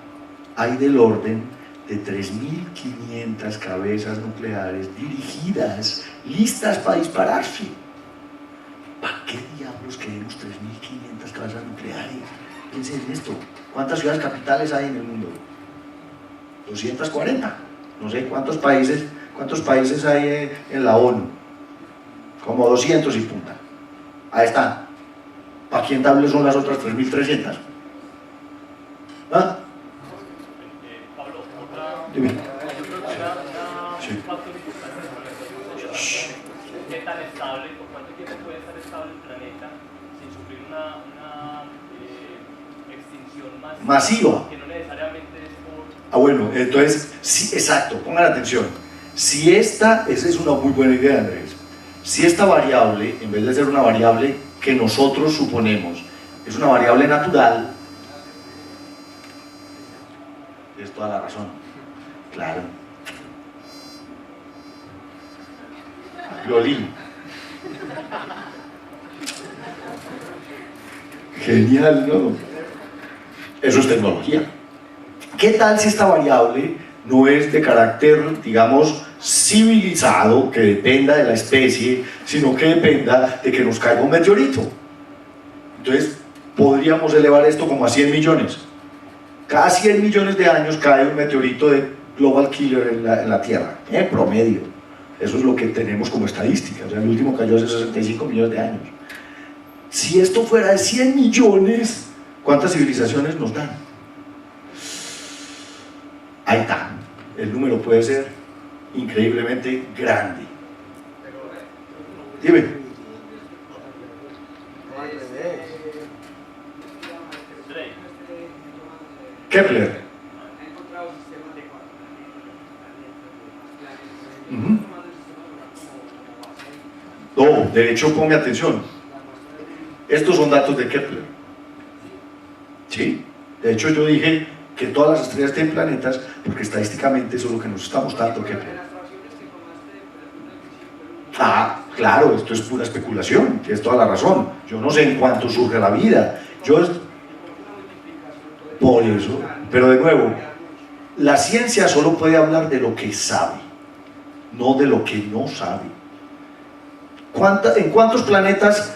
Speaker 1: hay del orden de 3.500 cabezas nucleares dirigidas, listas para dispararse. ¿Para qué diablos queremos 3.500 cabezas nucleares? Piensen en esto. ¿Cuántas ciudades capitales hay en el mundo? 240. No sé cuántos países hay en la ONU. Como 200 y punta. Ahí están. ¿Para quién diablos son las otras 3.300? ¿Ah? Dime.
Speaker 6: Yo creo que un factor importante con la ecuación es qué tan estable, por cuánto tiempo puede estar estable el planeta sin sufrir una extinción expansión
Speaker 1: masiva.
Speaker 6: que no necesariamente es por...
Speaker 1: Ah, bueno, entonces, sí, exacto, pongan atención. Si esa es una muy buena idea, Andrés. Si esta variable, en vez de ser una variable que nosotros suponemos, es una variable natural, es toda la razón. Claro. Violín. Genial, ¿no? Eso es tecnología. ¿Qué tal si esta variable no es de carácter, digamos, civilizado, que dependa de la especie, sino que dependa de que nos caiga un meteorito? Entonces, podríamos elevar esto como a 100 millones. Cada 100 millones de años cae un meteorito de Global Killer en la Tierra, en promedio. Eso es lo que tenemos como estadística. O sea, el último cayó hace 65 millones de años. Si esto fuera de 100 millones, ¿cuántas civilizaciones nos dan? Ahí está. El número puede ser increíblemente grande. Dime. Kepler. No, de hecho, ponme atención. Estos son datos de Kepler. ¿Sí? De hecho, yo dije que todas las estrellas tienen planetas porque estadísticamente eso es lo que nos está mostrando Kepler. Ah, claro, esto es pura especulación, tienes toda la razón. Yo no sé en cuánto surge la vida. Por eso, pero de nuevo, la ciencia solo puede hablar de lo que sabe, no de lo que no sabe. ¿En cuántos planetas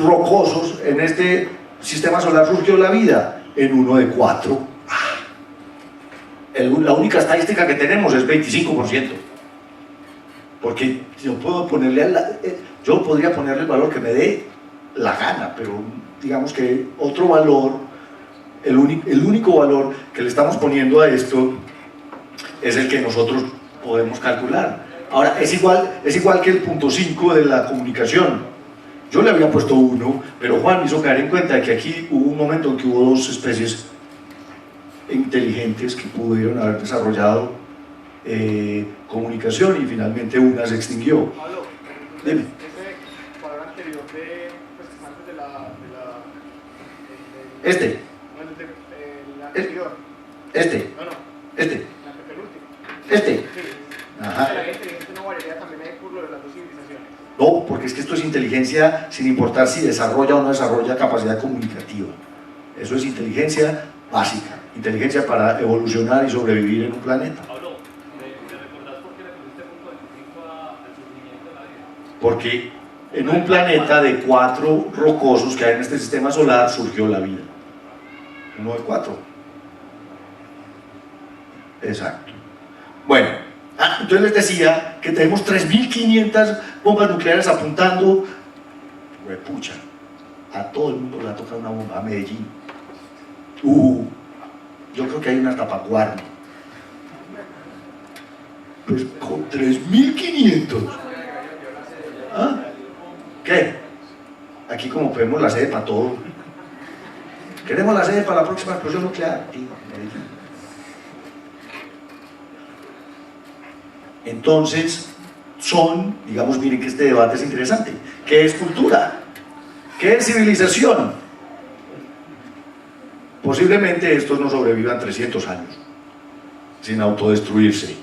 Speaker 1: rocosos en este sistema solar surgió la vida? En uno de 4. La única estadística que tenemos es 25%. Porque yo podría ponerle el valor que me dé la gana, pero digamos que otro valor, el único valor que le estamos poniendo a esto es el que nosotros podemos calcular. Ahora, es igual que el punto 5 de la comunicación. Yo le había puesto 1, pero Juan me hizo caer en cuenta de que aquí hubo un momento en que hubo 2 especies inteligentes que pudieron haber desarrollado comunicación y finalmente una se extinguió.
Speaker 7: Pablo,
Speaker 1: Dime.
Speaker 7: ese valor anterior de, pues, antes de la
Speaker 1: Este.
Speaker 7: No, el anterior.
Speaker 1: Este.
Speaker 7: No,
Speaker 1: Este.
Speaker 7: el penúltimo.
Speaker 1: Este.
Speaker 7: Sí.
Speaker 1: Ajá.
Speaker 7: La inteligencia no variaría también ahí por lo de las dos civilizaciones.
Speaker 1: No, porque es que esto es inteligencia sin importar si desarrolla o no desarrolla capacidad comunicativa. Eso es inteligencia básica, inteligencia para evolucionar y sobrevivir en un planeta.
Speaker 6: Pablo, ¿me recordás por qué le pusiste punto 25 al surgimiento de la vida?
Speaker 1: Porque en un planeta de 4 rocosos que hay en este sistema solar surgió la vida. Uno de 4. Exacto. Bueno, entonces les decía que tenemos 3.500 bombas nucleares apuntando. Pucha, a todo el mundo le ha tocado una bomba, a Medellín. Yo creo que hay una tapacuarno. Pues con 3.500. ¿Ah? ¿Qué? Aquí como vemos la sede para todo. Queremos la sede para la próxima explosión nuclear. Entonces, digamos, miren que este debate es interesante. ¿Qué es cultura? ¿Qué es civilización? Posiblemente estos no sobrevivan 300 años sin autodestruirse.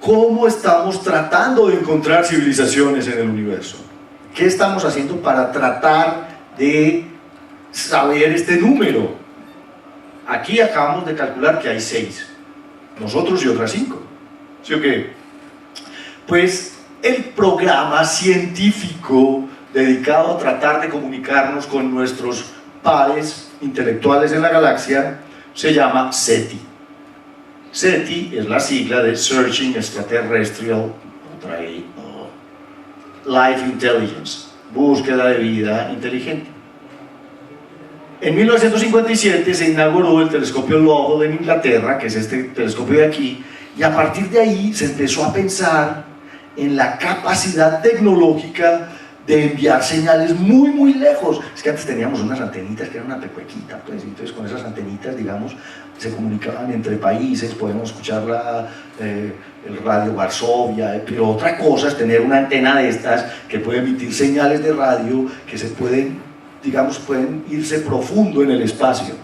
Speaker 1: ¿Cómo estamos tratando de encontrar civilizaciones en el universo? ¿Qué estamos haciendo para tratar de saber este número? Aquí acabamos de calcular que hay 6, nosotros y otras 5. ¿Sí o qué? Pues el programa científico dedicado a tratar de comunicarnos con nuestros pares intelectuales en la galaxia se llama SETI. SETI es la sigla de Searching Extraterrestrial Life Intelligence, búsqueda de vida inteligente. En 1957 se inauguró el telescopio Lovell en Inglaterra, que es este telescopio de aquí, y a partir de ahí se empezó a pensar en la capacidad tecnológica de enviar señales muy, muy lejos. Es que antes teníamos unas antenitas que eran una pecuequita, pues, entonces con esas antenitas, digamos, se comunicaban entre países, podemos escuchar el radio Varsovia, pero otra cosa es tener una antena de estas que puede emitir señales de radio que se pueden, digamos, pueden irse profundo en el espacio.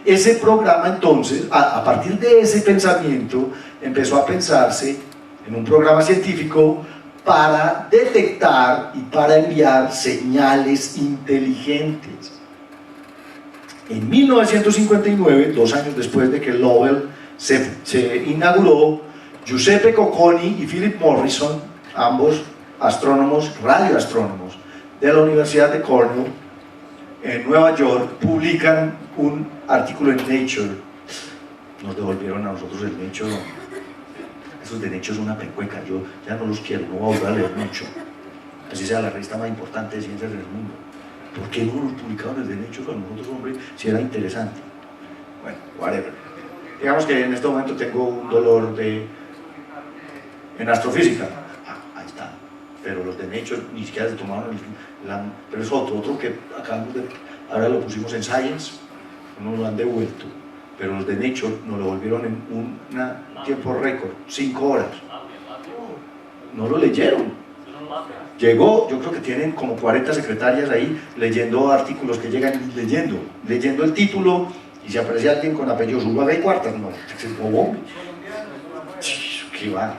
Speaker 1: Ese programa entonces, a partir de ese pensamiento, empezó a pensarse en un programa científico para detectar y para enviar señales inteligentes. En 1959, 2 años después de que Lovell se inauguró, Giuseppe Cocconi y Philip Morrison, ambos astrónomos, radioastrónomos de la Universidad de Cornell en Nueva York, publican un artículo en Nature. Nos devolvieron a nosotros el Nature. Esos de Nature es una pecueca, yo ya no los quiero, no voy a volver a leer mucho, así sea la revista más importante de ciencias del mundo. ¿Por qué no los publicaron el de Nature con nosotros, hombre, si era interesante? Bueno, whatever. Digamos que en este momento tengo un dolor en astrofísica. Ahí está. Pero los de Nature ni siquiera se tomaron pero es otro que acabamos de, ahora lo pusimos en Science, no lo han devuelto, pero los de Nature nos lo volvieron en un tiempo récord, 5 horas. No lo leyeron. Llegó, yo creo que tienen como 40 secretarias ahí leyendo artículos que llegan leyendo el título, y si aparece alguien con apellido Zuluaga y Cuartas, no, ¿qué va?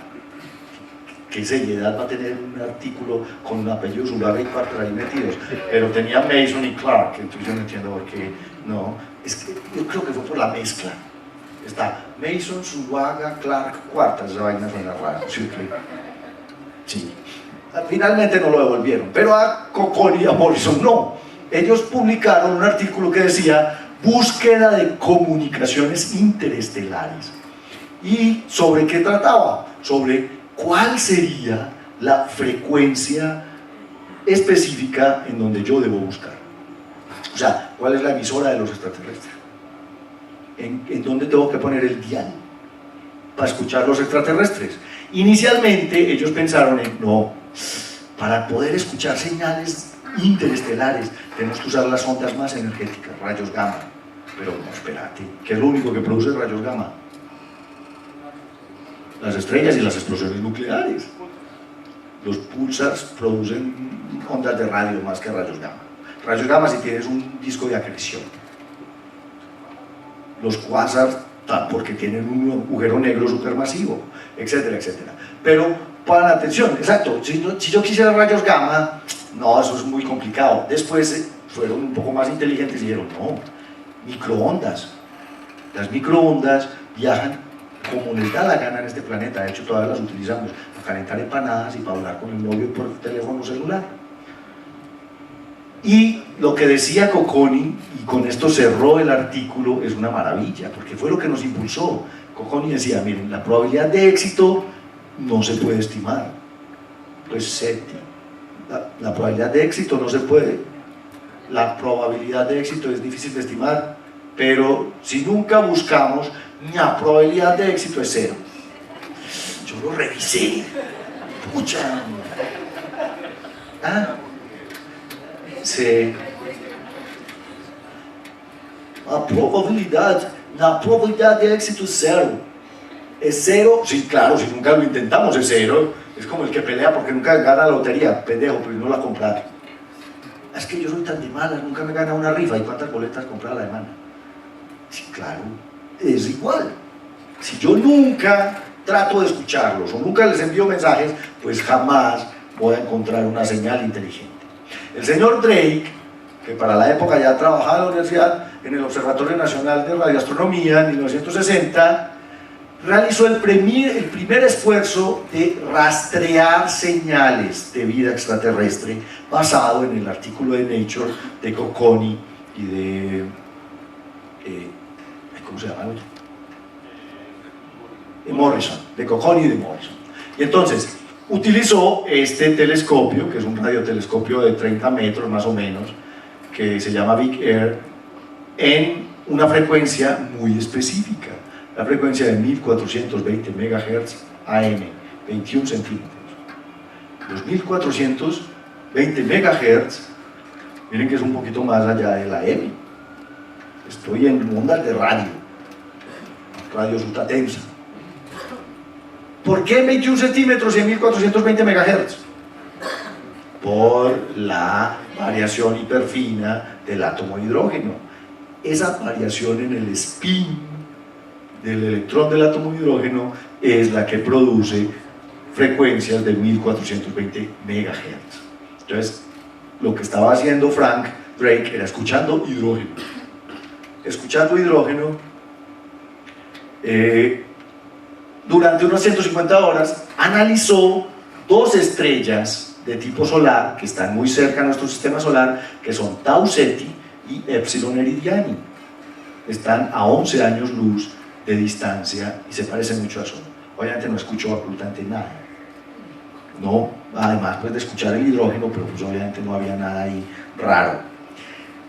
Speaker 1: ¿Qué seriedad va a tener un artículo con apellido Zuluaga y Cuartas ahí metidos? Pero tenía Mason y Clark, entonces yo no entiendo por qué no. Es que yo creo que fue por la mezcla. Está Mason, Zuluaga, Clark, Cuartas, esa vaina suena rara, ¿sí? Sí. Finalmente no lo devolvieron, pero a Cocconi y a Morrison no. Ellos publicaron un artículo que decía búsqueda de comunicaciones interestelares. ¿Y sobre qué trataba? Sobre cuál sería la frecuencia específica en donde yo debo buscar. O sea, ¿cuál es la emisora de los extraterrestres? ¿En dónde tengo que poner el dial para escuchar los extraterrestres? Inicialmente ellos pensaron en, no, para poder escuchar señales interestelares tenemos que usar las ondas más energéticas, rayos gamma. Pero no, espérate, ¿qué es lo único que produce rayos gamma? Las estrellas y las explosiones nucleares. Los pulsars producen ondas de radio más que rayos gamma. Rayos gamma si tienes un disco de acreción. Los quasars porque tienen un agujero negro supermasivo, etcétera, etcétera. Pero para la atención, exacto, si yo quisiera rayos gamma, no, eso es muy complicado. Después fueron un poco más inteligentes y dijeron, no, microondas. Las microondas viajan como les da la gana en este planeta, de hecho todavía las utilizamos para calentar empanadas y para hablar con el novio por teléfono celular. Y lo que decía Cocconi, y con esto cerró el artículo, es una maravilla, porque fue lo que nos impulsó. Cocconi decía, miren, la probabilidad de éxito no se puede estimar. Pues SETI, la probabilidad de éxito no se puede. La probabilidad de éxito es difícil de estimar, pero si nunca buscamos, la probabilidad de éxito es 0. Yo lo revisé. Pucha. ¿Ah? Sí. La probabilidad de éxito es 0. ¿Es 0? Sí, claro, si nunca lo intentamos es 0. Es como el que pelea porque nunca gana la lotería, pendejo, pero no la ha comprado. Es que yo soy tan de malas, nunca me gana una rifa. ¿Y cuántas boletas comprar la semana? Sí, claro, es igual. Si yo nunca trato de escucharlos o nunca les envío mensajes, pues jamás voy a encontrar una señal inteligente. El señor Drake, que para la época ya trabajaba en la universidad, en el Observatorio Nacional de Radioastronomía en 1960, realizó el primer esfuerzo de rastrear señales de vida extraterrestre basado en el artículo de Nature de Cocconi y de... ¿cómo se llama el otro? Morrison, de Cocconi y de Morrison. Y entonces utilizó este telescopio, que es un radiotelescopio de 30 metros más o menos, que se llama Big Air, en una frecuencia muy específica, la frecuencia de 1420 MHz AM, 21 centímetros. Los 1400 20 MHz, miren que es un poquito más allá de la M. Estoy en ondas de radio sutatensa. ¿Por qué 21 centímetros y en 1420 MHz? Por la variación hiperfina del átomo de hidrógeno. Esa variación en el spin del electrón del átomo de hidrógeno es la que produce frecuencias de 1420 MHz. Entonces, lo que estaba haciendo Frank Drake era escuchando hidrógeno. Escuchando hidrógeno, durante unas 150 horas, analizó dos estrellas de tipo solar que están muy cerca a nuestro sistema solar, que son Tau Ceti y Epsilon Eridiani. Están a 11 años luz de distancia y se parecen mucho al Sol. Obviamente no escuchó absolutamente nada. No, además pues, de escuchar el hidrógeno, pero pues, obviamente no había nada ahí raro.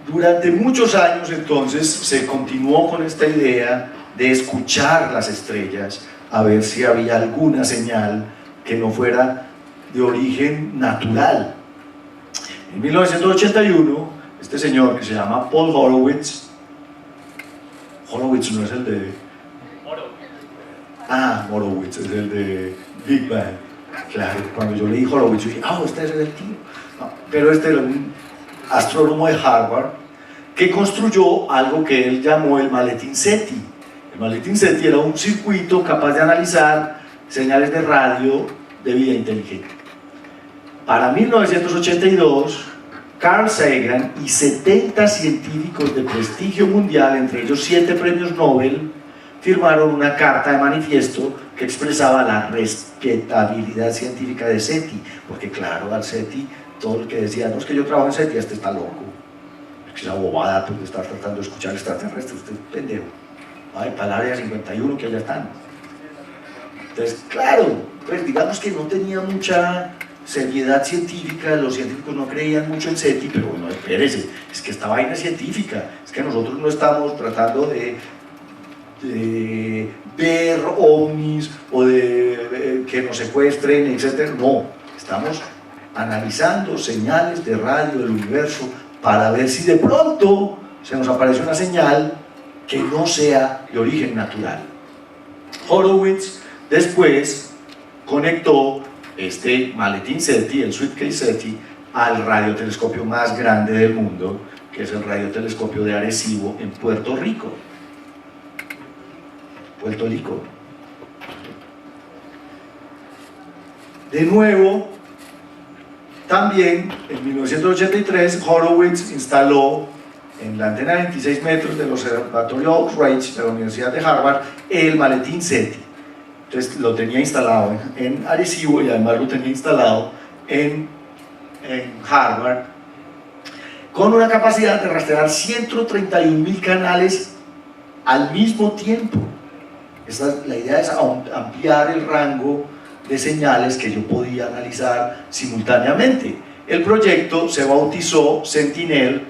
Speaker 1: Durante muchos años entonces se continuó con esta idea de escuchar las estrellas a ver si había alguna señal que no fuera de origen natural. En 1981, este señor que se llama Paul Horowitz no es el de... Horowitz es el de Big Bang. Claro, cuando yo leí Horowitz, yo dije, este es el tío. No, pero este era un astrónomo de Harvard que construyó algo que él llamó el maletín SETI. El maletín SETI era un circuito capaz de analizar señales de radio de vida inteligente. Para 1982, Carl Sagan y 70 científicos de prestigio mundial, entre ellos 7 premios Nobel, firmaron una carta de manifiesto que expresaba la respetabilidad científica de SETI, porque claro, al SETI, todo el que decía, no es que yo trabajo en SETI, este está loco, es que esa bobada pues, de estar tratando de escuchar extraterrestres, usted es pendejo, ay, para el área 51 que allá están. Entonces, claro, pues digamos que no tenía mucha seriedad científica, los científicos no creían mucho en SETI, pero bueno, espérese, es que esta vaina es científica, es que nosotros no estamos tratando de ver ovnis o de que nos secuestren, etc. No, estamos analizando señales de radio del universo para ver si de pronto se nos aparece una señal que no sea de origen natural. Horowitz después conectó este maletín SETI, el suitcase SETI, al radiotelescopio más grande del mundo, que es el radiotelescopio de Arecibo en Puerto Rico. De nuevo, también en 1983, Horowitz instaló en la antena de 26 metros del observatorio Oak Ridge de la Universidad de Harvard el maletín SETI. Entonces lo tenía instalado en Arecibo y además lo tenía instalado en Harvard, con una capacidad de rastrear 131.000 canales al mismo tiempo. La idea es ampliar el rango de señales que yo podía analizar simultáneamente. El proyecto se bautizó Sentinel,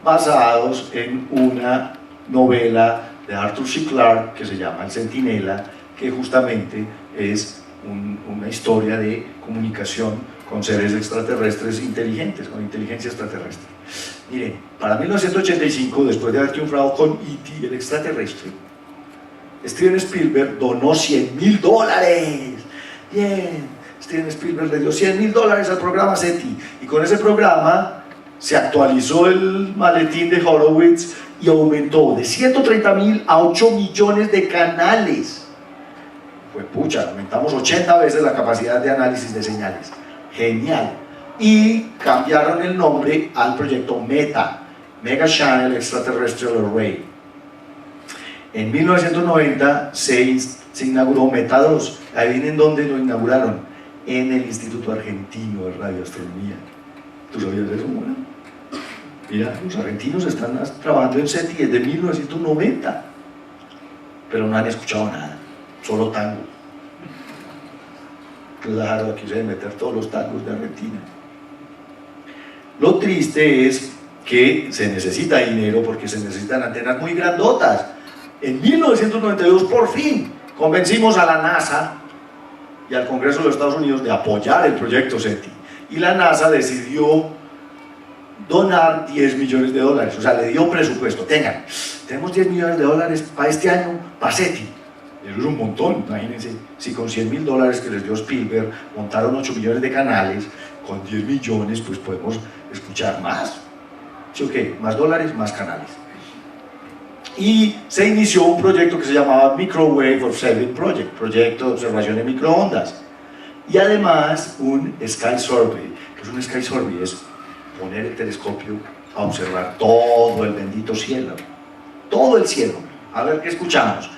Speaker 1: basados en una novela de Arthur C. Clarke que se llama El Centinela, que justamente es una historia de comunicación con seres extraterrestres inteligentes, con inteligencia extraterrestre. Miren, para 1985, después de haber triunfado con E.T. el extraterrestre, Steven Spielberg donó $100.000. Bien, Steven Spielberg le dio $100.000 al programa SETI, y con ese programa se actualizó el maletín de Horowitz y aumentó de 130.000 a 8 millones de canales. Pues pucha, aumentamos 80 veces la capacidad de análisis de señales. Genial. Y cambiaron el nombre al proyecto META, Mega Channel Extraterrestrial Array. En 1990 se inauguró META 2. Adivinen dónde lo inauguraron. En el Instituto Argentino de Radioastronomía. ¿Tú sabías eso, Mona? Mira, los argentinos están trabajando en SETI desde 1990, pero no han escuchado nada, solo tango. Claro, aquí se deben meter todos los tangos de Argentina. Lo triste es que se necesita dinero porque se necesitan antenas muy grandotas. En 1992, por fin, convencimos a la NASA y al Congreso de los Estados Unidos de apoyar el proyecto SETI. y la NASA decidió donar 10 millones de dólares, o sea, le dio presupuesto. Tengan, tenemos 10 millones de dólares para este año, para SETI. Eso es un montón, imagínense, si con 100 mil dólares que les dio Spielberg montaron 8 millones de canales, con 10 millones pues podemos escuchar más. ¿Sí o qué? Más dólares, más canales. Y se inició un proyecto que se llamaba Microwave Observing Project, proyecto de observación de microondas. Y además un Sky Survey. ¿Qué es un Sky Survey? Es poner el telescopio a observar todo el bendito cielo, todo el cielo, a ver qué escuchamos.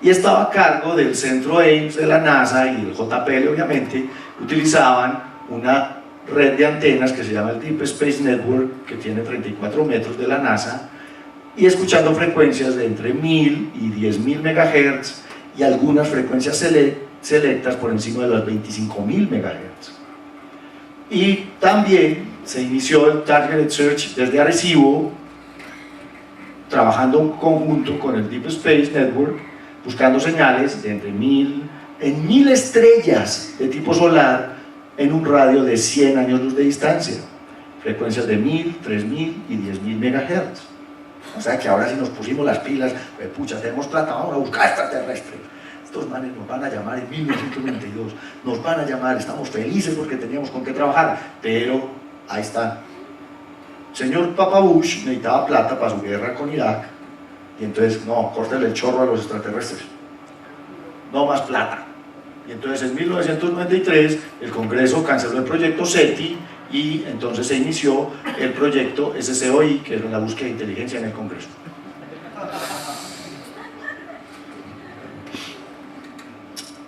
Speaker 1: Y estaba a cargo del centro Ames de la NASA y el JPL, obviamente, utilizaban una red de antenas que se llama el Deep Space Network, que tiene 34 metros de la NASA, y escuchando frecuencias de entre 1000 y 10.000 MHz y algunas frecuencias selectas por encima de las 25.000 MHz. Y también se inició el Targeted Search desde Arecibo, trabajando en conjunto con el Deep Space Network, buscando señales de entre 1000 estrellas de tipo solar en un radio de 100 años luz de distancia, frecuencias de 1000, 3000 y 10.000 MHz. O sea que ahora si nos pusimos las pilas, pucha, tenemos plata, vamos a buscar extraterrestres. Estos manes nos van a llamar en 1992, nos van a llamar, estamos felices porque teníamos con qué trabajar, pero ahí está. Señor Papa Bush necesitaba plata para su guerra con Irak, y entonces, no, córtale el chorro a los extraterrestres, no más plata. Y entonces en 1993 el Congreso canceló el proyecto SETI y entonces se inició el proyecto SCOI, que era la búsqueda de inteligencia en el Congreso.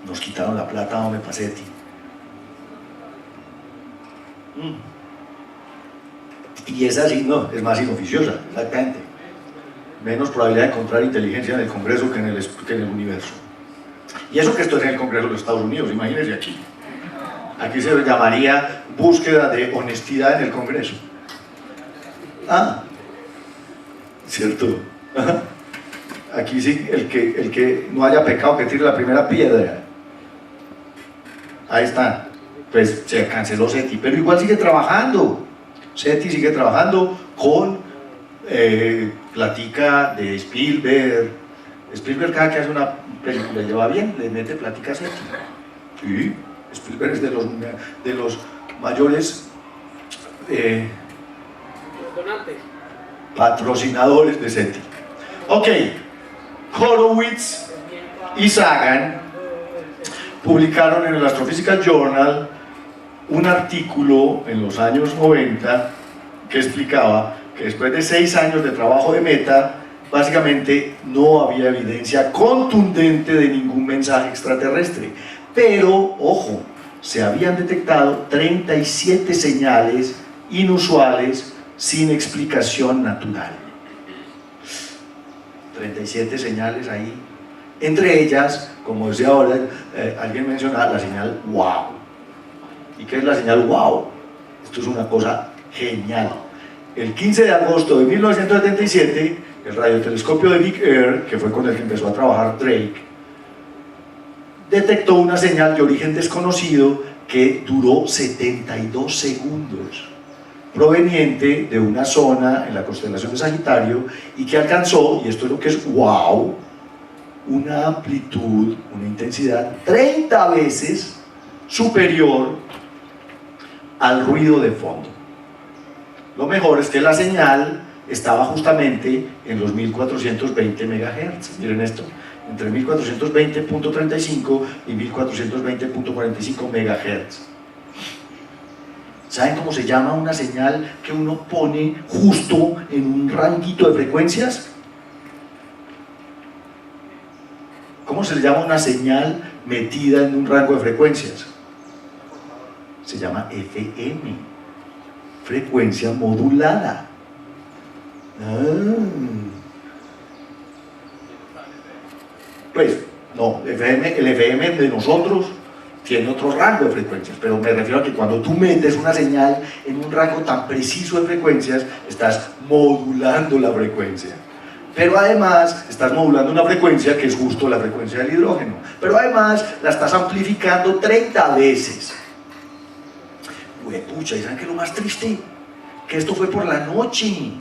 Speaker 1: Nos quitaron la plata, hombre, para SETI. Y esa sí, no, es más inoficiosa, exactamente. Menos probabilidad de encontrar inteligencia en el Congreso que en el universo. Y eso que esto es en el Congreso de los Estados Unidos, imagínense aquí. Aquí se llamaría búsqueda de honestidad en el Congreso. Ah, ¿cierto? Aquí sí, el que no haya pecado que tire la primera piedra. Ahí está. Pues se canceló SETI, pero igual sigue trabajando. SETI sigue trabajando con platica de Spielberg. Spielberg cada que hace una película le va bien, le mete platica a SETI. Sí, Spielberg es de los mayores patrocinadores de SETI. Ok, Horowitz y Sagan publicaron en el Astrophysical Journal un artículo en los años 90 que explicaba que después de 6 años de trabajo de Meta, básicamente no había evidencia contundente de ningún mensaje extraterrestre. Pero, ojo, se habían detectado 37 señales inusuales sin explicación natural. 37 señales ahí. Entre ellas, como decía ahora, alguien mencionaba la señal wow. ¿Y qué es la señal wow? Esto es una cosa genial. El 15 de agosto de 1977, el radiotelescopio de Big Air, que fue con el que empezó a trabajar Drake, detectó una señal de origen desconocido que duró 72 segundos, proveniente de una zona en la constelación de Sagitario y que alcanzó, y esto es lo que es wow, una amplitud, una intensidad 30 veces superior al ruido de fondo. Lo mejor es que la señal estaba justamente en los 1420 MHz. Miren esto, entre 1420.35 y 1420.45 MHz. ¿Saben cómo se llama una señal que uno pone justo en un ranguito de frecuencias? ¿Cómo se le llama una señal metida en un rango de frecuencias? Se llama FM, frecuencia modulada. Pues, no, el FM de nosotros tiene otro rango de frecuencias, pero me refiero a que cuando tú metes una señal en un rango tan preciso de frecuencias, estás modulando la frecuencia. Pero además estás modulando una frecuencia que es justo la frecuencia del hidrógeno, pero además la estás amplificando 30 veces. Huepucha, ¿y saben qué es lo más triste? Que esto fue por la noche, y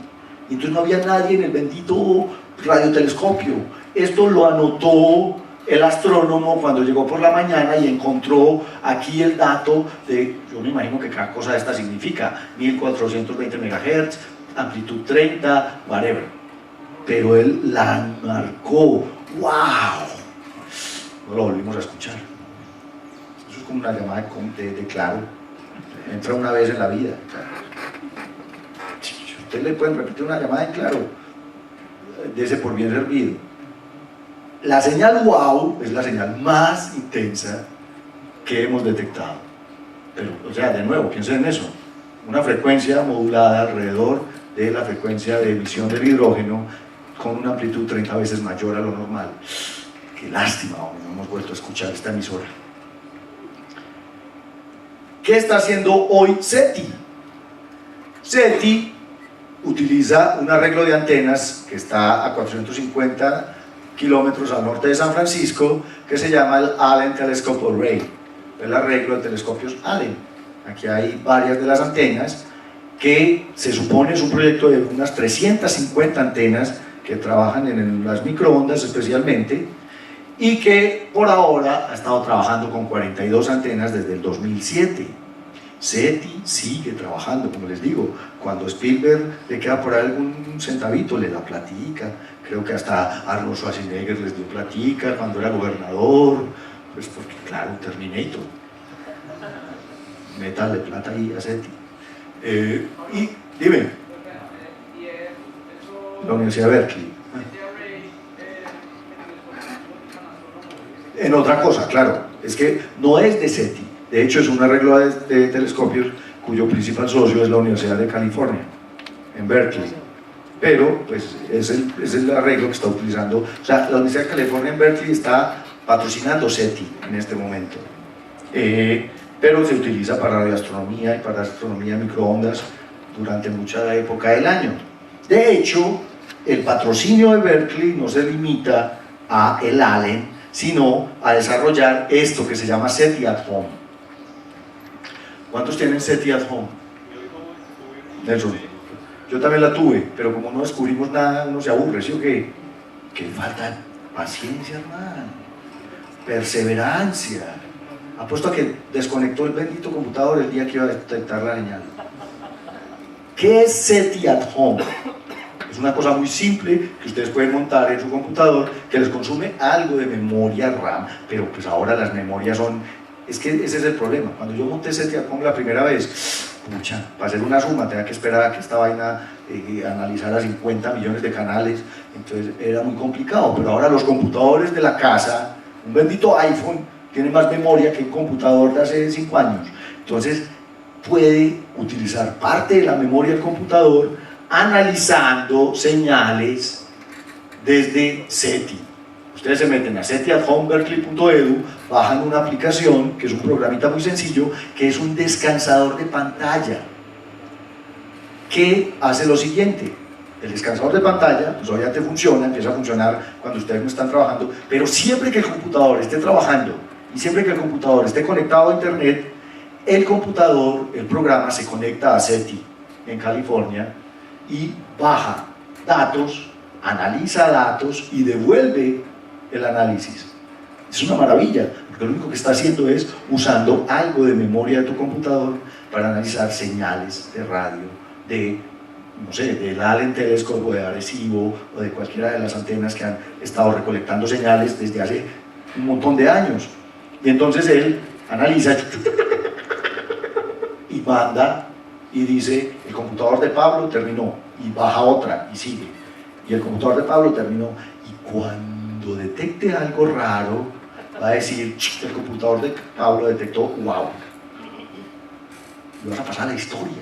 Speaker 1: entonces no había nadie en el bendito radiotelescopio. Esto lo anotó el astrónomo cuando llegó por la mañana y encontró aquí el dato de, yo me imagino que cada cosa de esta significa 1420 MHz, amplitud 30, whatever. Pero él la marcó, ¡wow! No lo volvimos a escuchar. Eso es como una llamada de claro. Entra una vez en la vida. Ustedes le pueden repetir una llamada en claro, dése por bien servido. La señal wow es la señal más intensa que hemos detectado. Pero, o sea, de nuevo, piensen en eso. Una frecuencia modulada alrededor de la frecuencia de emisión del hidrógeno con una amplitud 30 veces mayor a lo normal. Qué lástima, hombre, no hemos vuelto a escuchar esta emisora. ¿Qué está haciendo hoy SETI? SETI utiliza un arreglo de antenas que está a 450 kilómetros al norte de San Francisco, que se llama el Allen Telescope Array, el arreglo de telescopios Allen. Aquí hay varias de las antenas que se supone es un proyecto de unas 350 antenas que trabajan en las microondas especialmente, y que por ahora ha estado trabajando con 42 antenas desde el 2007. SETI sigue trabajando, como les digo. Cuando Spielberg le queda por ahí algún centavito, le da platica. Creo que hasta Arnold Schwarzenegger les dio platica cuando era gobernador, pues porque claro, Terminator. Métale plata ahí a SETI. Y dime, la Universidad de Berkeley. En otra cosa, claro, es que no es de SETI, de hecho es un arreglo de telescopios cuyo principal socio es la Universidad de California, en Berkeley, pero pues es el arreglo que está utilizando, o sea, la Universidad de California en Berkeley está patrocinando SETI en este momento, pero se utiliza para radioastronomía y para astronomía de microondas durante mucha época del año. De hecho, el patrocinio de Berkeley no se limita a el Allen, sino a desarrollar esto que se llama SETI at Home. ¿Cuántos tienen SETI at Home? Nelson. Yo también la tuve, pero como no descubrimos nada, uno se aburre, ¿sí o qué? Que falta paciencia, hermano, perseverancia. Apuesto a que desconectó el bendito computador el día que iba a detectar la señal. ¿Qué es SETI at Home? Es una cosa muy simple que ustedes pueden montar en su computador que les consume algo de memoria RAM, pero pues ahora las memorias son... Es que ese es el problema. Cuando yo monté SETI at Home la primera vez, pucha, para hacer una suma tenía que esperar a que esta vaina analizara 50 millones de canales, entonces era muy complicado, pero ahora los computadores de la casa, un bendito iPhone, tiene más memoria que un computador de hace 5 años, entonces puede utilizar parte de la memoria del computador analizando señales desde SETI. Ustedes se meten a setiathomeberkeley.edu, bajan una aplicación que es un programita muy sencillo, que es un descansador de pantalla, que hace lo siguiente. El descansador de pantalla, pues obviamente funciona, empieza a funcionar cuando ustedes no están trabajando, pero siempre que el computador esté trabajando y siempre que el computador esté conectado a internet, el computador, el programa se conecta a SETI en California y baja datos, analiza datos y devuelve el análisis. Es una maravilla, porque lo único que está haciendo es usando algo de memoria de tu computador para analizar señales de radio, de, no sé, del Allen Telescope o de Arecibo o de cualquiera de las antenas que han estado recolectando señales desde hace un montón de años. Y entonces él analiza y manda y dice, el computador de Pablo terminó, y baja otra y sigue, y el computador de Pablo terminó, y cuando detecte algo raro va a decir, el computador de Pablo detectó, wow, y vas a pasar a la historia.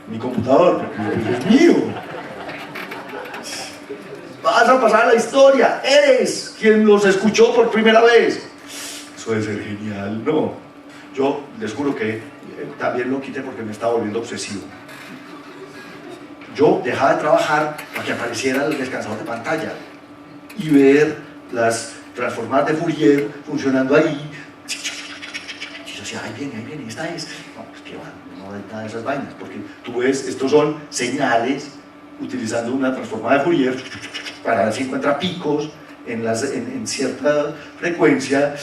Speaker 1: Mi computador, porque es mío. Vas a pasar a la historia, eres quien los escuchó por primera vez. Eso debe ser genial, ¿no? Yo les juro que también lo quité porque me estaba volviendo obsesivo. Yo dejaba de trabajar para que apareciera el descansador de pantalla y ver las transformadas de Fourier funcionando ahí. decía, ahí viene, esta es. No, pues qué va, no hay nada de esas vainas, porque tú ves, estos son señales utilizando una transformada de Fourier para ver si encuentra picos en cierta frecuencia.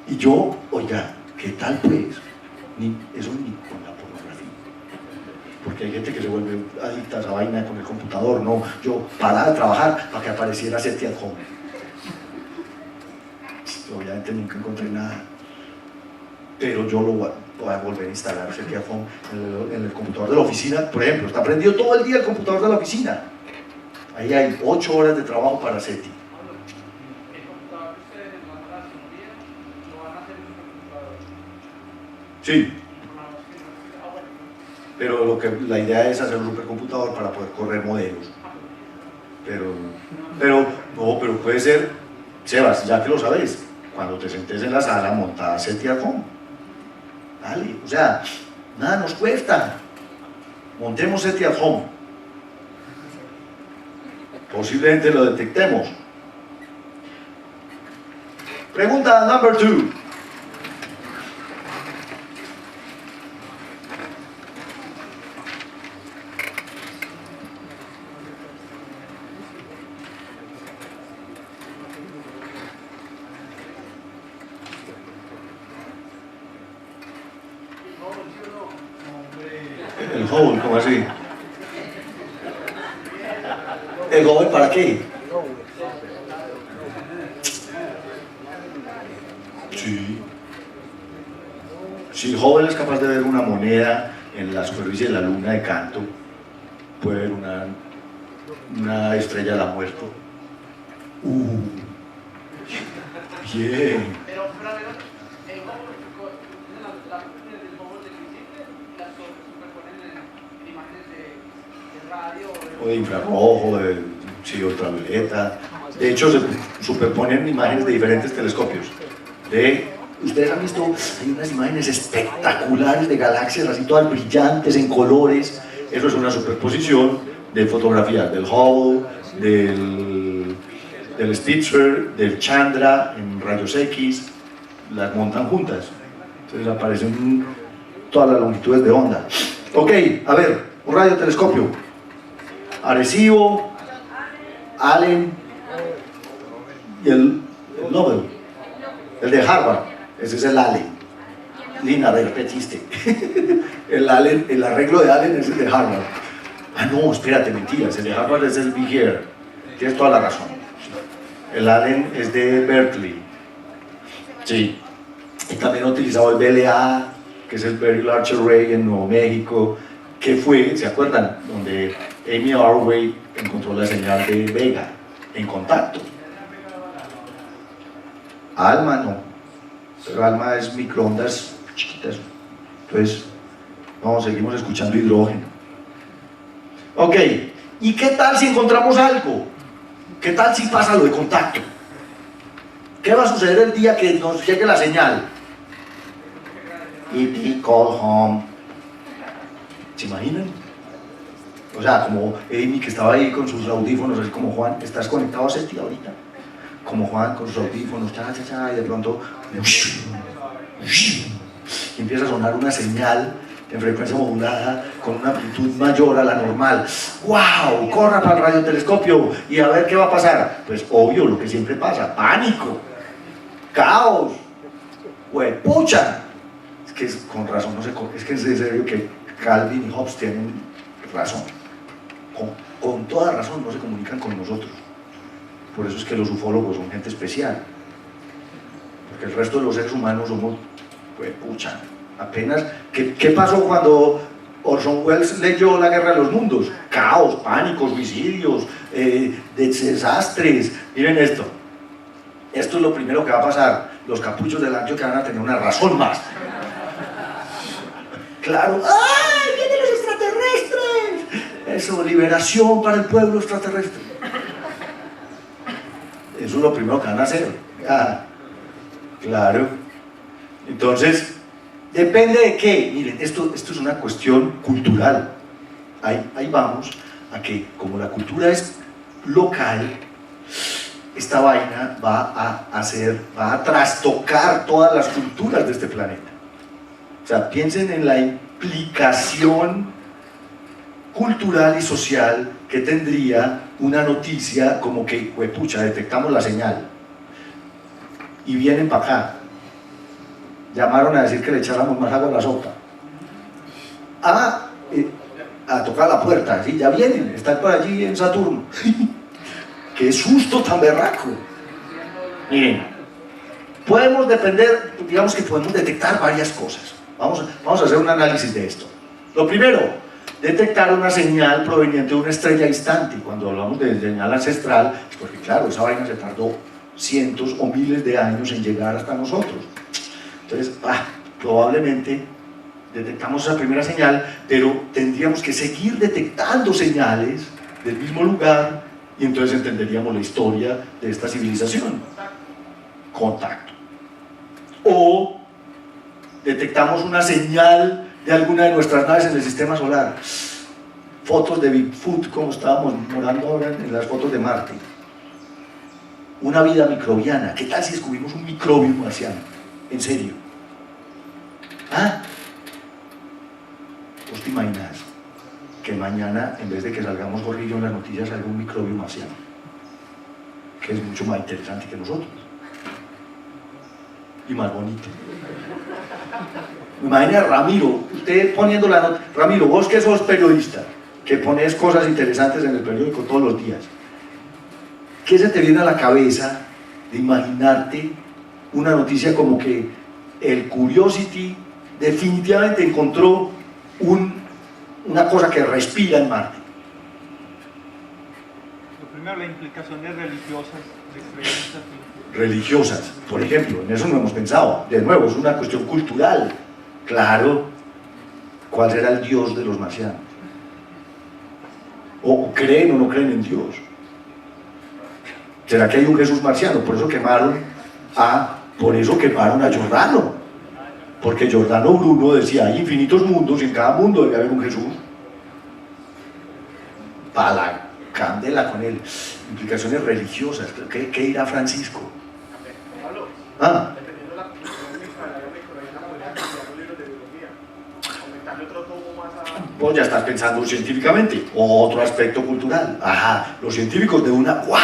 Speaker 1: Y yo, oiga, ¿qué tal pues? Eso ni con la pornografía. Porque hay gente que se vuelve adicta a esa vaina con el computador. No, yo paraba de trabajar para que apareciera SETI at Home. Obviamente nunca encontré nada. Pero yo lo voy a volver a instalar SETI at Home en el computador de la oficina. Por ejemplo, está prendido todo el día el computador de la oficina. Ahí hay 8 horas de trabajo para SETI.
Speaker 4: El computador que ustedes van a la asesoría lo van a hacer en un computador.
Speaker 1: Sí. Pero la idea es hacer un supercomputador para poder correr modelos. Pero puede ser, Sebas, ya que lo sabes, cuando te sentes en la sala, montada SETI at Home. Dale, o sea, nada nos cuesta. Montemos SETI at Home. Posiblemente lo detectemos. Pregunta number 2. El Hubble, ¿cómo así? ¿El Hubble para qué? Sí. Si Hubble es capaz de ver una moneda en la superficie de la luna de Canto, puede ver una estrella de la muerte. Bien.
Speaker 4: Pero, el Hubble, las imágenes del Hubble de principio las superponen en imágenes de radio
Speaker 1: O de infrarrojo, de ultravioleta. De hecho, se superponen imágenes de diferentes telescopios. Ustedes han visto, hay unas imágenes espectaculares de galaxias así todas brillantes en colores. Eso es una superposición de fotografías del Hubble, del Spitzer, del Chandra en rayos X. Las montan juntas, entonces aparecen todas las longitudes de onda. Ok, a ver, un radiotelescopio. Arecibo, Allen y el Nobel, el de Harvard. Ese es el Allen. Lina, repetiste. El arreglo de Allen es el de Harvard. Ah, no, espérate, mentiras. El de Harvard es el Big Air. Tienes toda la razón. El Allen es de Berkeley. Sí. Y también ha utilizado el BLA, que es el Very Large Array en Nuevo México, que fue, ¿se acuerdan? Donde Amy Arway encontró la señal de Vega en contacto. ALMA no. Pero ALMA es microondas chiquitas. Entonces, no, seguimos escuchando hidrógeno. Ok, ¿y qué tal si encontramos algo? ¿Qué tal si pasa lo de contacto? ¿Qué va a suceder el día que nos llegue la señal? E.T. call home. ¿Se imaginan? O sea, como Amy que estaba ahí con sus audífonos, así como Juan, ¿estás conectado a SETI ahorita? Como Juan con sus audífonos, y de pronto y empieza a sonar una señal en frecuencia modulada con una amplitud mayor a la normal. ¡Wow! Corra para el radiotelescopio y a ver qué va a pasar. Pues obvio, lo que siempre pasa, pánico, caos, ¡huepucha! Es que con razón, no sé, es que es en serio que Calvin y Hobbes tienen razón. Con toda razón no se comunican con nosotros. Por eso es que los ufólogos son gente especial. Porque el resto de los seres humanos somos, pues, pucha, apenas. ¿Qué pasó cuando Orson Welles leyó La Guerra de los Mundos? Caos, pánico, suicidios, desastres. Miren esto. Esto es lo primero que va a pasar. Los capuchos del ancho que van a tener una razón más. Claro. ¡Ay, vienen los extraterrestres! Eso, liberación para el pueblo extraterrestre. Eso es lo primero que van a hacer. Ah, claro. Entonces, depende de qué. Miren, esto es una cuestión cultural. Ahí vamos a que, como la cultura es local, esta vaina va a trastocar todas las culturas de este planeta. sea, piensen en la implicación cultural y social que tendría una noticia como que, huepucha, detectamos la señal y vienen para acá, llamaron a decir que le echáramos más agua a la sopa, a tocar la puerta, ¿sí? Ya vienen, están por allí en Saturno. ¡Qué susto tan berraco! Miren, podemos depender, digamos que podemos detectar varias cosas. Vamos a hacer un análisis de esto. Lo primero, detectar una señal proveniente de una estrella distante. Cuando hablamos de señal ancestral, es porque claro, esa vaina se tardó cientos o miles de años en llegar hasta nosotros. Entonces, probablemente detectamos esa primera señal, pero tendríamos que seguir detectando señales del mismo lugar y entonces entenderíamos la historia de esta civilización. Contacto. O detectamos una señal de alguna de nuestras naves en el sistema solar. Fotos de Bigfoot, como estábamos morando ahora en las fotos de Marte. Una vida microbiana. ¿Qué tal si descubrimos un microbio marciano? En serio. ¿Vos te imaginas que mañana, en vez de que salgamos gorrillo en las noticias, salga un microbio marciano? Que es mucho más interesante que nosotros. Y más bonito. Imagina Ramiro, usted poniendo la nota. Ramiro, vos que sos periodista, que pones cosas interesantes en el periódico todos los días, ¿qué se te viene a la cabeza de imaginarte una noticia como que el Curiosity definitivamente encontró una cosa que respira en Marte?
Speaker 3: Lo primero, las implicaciones religiosas, de creencias.
Speaker 1: Religiosas, por ejemplo, en eso no hemos pensado. De nuevo, es una cuestión cultural. Claro, ¿cuál será el Dios de los marcianos? ¿O creen o no creen en Dios? ¿Será que hay un Jesús marciano? Por eso quemaron a Giordano. Porque Giordano Bruno decía, hay infinitos mundos y en cada mundo debe haber un Jesús. Para la candela con él. Implicaciones religiosas. ¿Qué dirá Francisco?
Speaker 7: Dependiendo de la cultura microbiana, podría cambiar los libros de biología, aumentarle otro tomo más a...
Speaker 1: Pues ya estás pensando científicamente. Otro aspecto cultural. Ajá, los científicos de una... ¡Wow!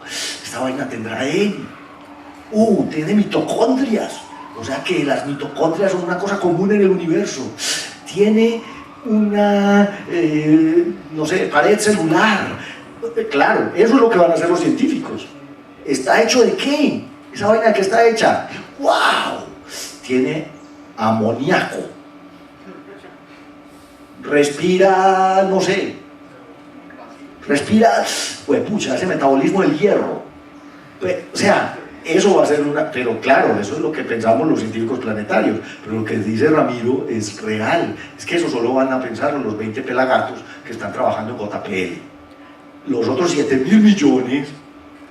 Speaker 1: Esta vaina tendrá ADN. Tiene mitocondrias. O sea que las mitocondrias son una cosa común en el universo. Tiene una, no sé, pared celular. Claro, eso es lo que van a hacer los científicos. ¿Está hecho de qué? ¿Esa vaina de qué está hecha? ¡Wow! Tiene amoníaco. Respira, no sé. Respira, pucha, ese metabolismo del hierro. O sea, eso va a ser una... Pero claro, eso es lo que pensamos los científicos planetarios. Pero lo que dice Ramiro es real. Es que eso solo van a pensarlo los 20 pelagatos que están trabajando en JPL. Los otros 7.000 millones,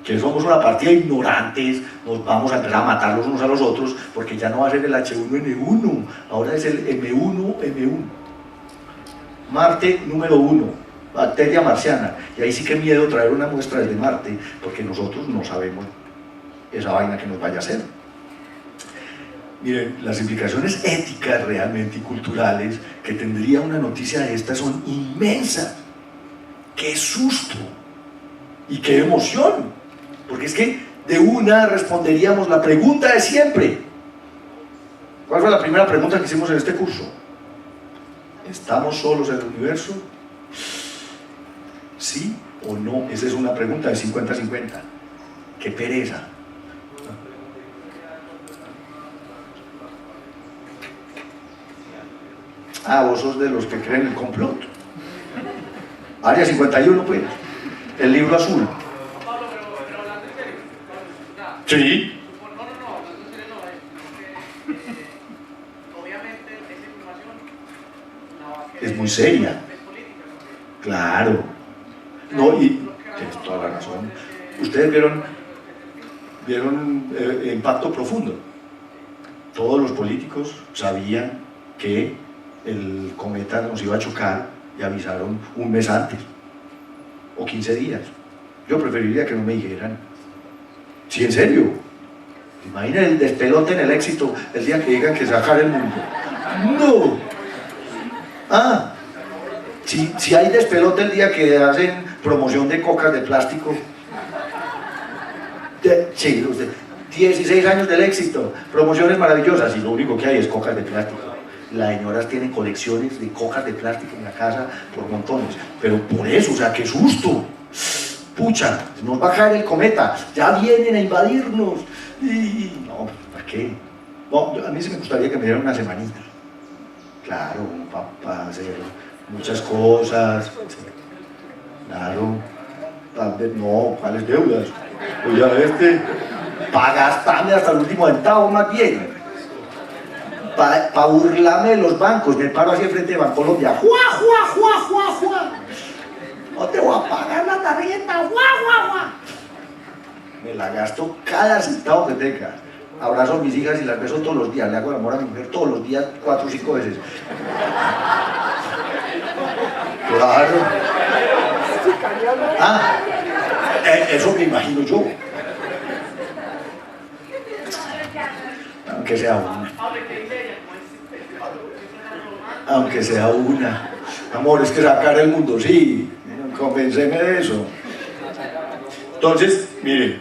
Speaker 1: que somos una partida de ignorantes, nos vamos a empezar a matar los unos a los otros, porque ya no va a ser el H1N1, ahora es el M1M1. Marte número 1, bacteria marciana. Y ahí sí que miedo traer una muestra desde Marte, porque nosotros no sabemos esa vaina que nos vaya a hacer. Miren, las implicaciones éticas realmente y culturales que tendría una noticia de esta son inmensas. ¡Qué susto! ¡Y qué emoción! Porque es que de una responderíamos la pregunta de siempre. ¿Cuál fue la primera pregunta que hicimos en este curso? ¿Estamos solos en el universo? ¿Sí o no? Esa es una pregunta de 50-50. ¡Qué pereza! Vos sos de los que creen en el complot. Área 51, pues. El libro azul.
Speaker 4: Pablo, pero hablando en serio.
Speaker 1: Sí.
Speaker 4: Hablando en serio, obviamente esa información la va a querer...
Speaker 1: Es muy seria.
Speaker 4: Es política, ¿no?
Speaker 1: Claro. No, y tienes toda la razón. Ustedes vieron Impacto Profundo. Todos los políticos sabían que el cometa nos iba a chocar y avisaron un mes antes o 15 días. Yo preferiría que no me dijeran. Sí, en serio. Imagina el despelote en el éxito el día que digan que sacar el mundo. No. Ah, si hay despelote el día que hacen promoción de cocas de plástico. Sí, 16 años del éxito, promociones maravillosas, y lo único que hay es cocas de plástico. Las señoras tienen colecciones de cocas de plástico en la casa por montones, pero por eso, o sea, qué susto. Pucha, nos va a caer el cometa, ya vienen a invadirnos. Y no, ¿para qué? No, a mí sí me gustaría que me dieran una semanita. Claro, para hacer muchas cosas. Claro, no, ¿cuáles deudas? Oye, para gastarme hasta el último centavo más bien. Para burlarme de los bancos, me paro así enfrente de Bancolombia. ¡Juá, juá, juá, juá, juá! No te voy a pagar la tarjeta, ¡juá, juá, juá! Me la gasto cada centavo que tenga. Abrazo a mis hijas y las beso todos los días. Le hago el amor a mi mujer todos los días, 4 o 5 veces. Claro. Ah, eso me imagino yo. Aunque sea una. Aunque sea una. Amor, es que sacar el mundo, sí. Convénceme de eso. Entonces, mire,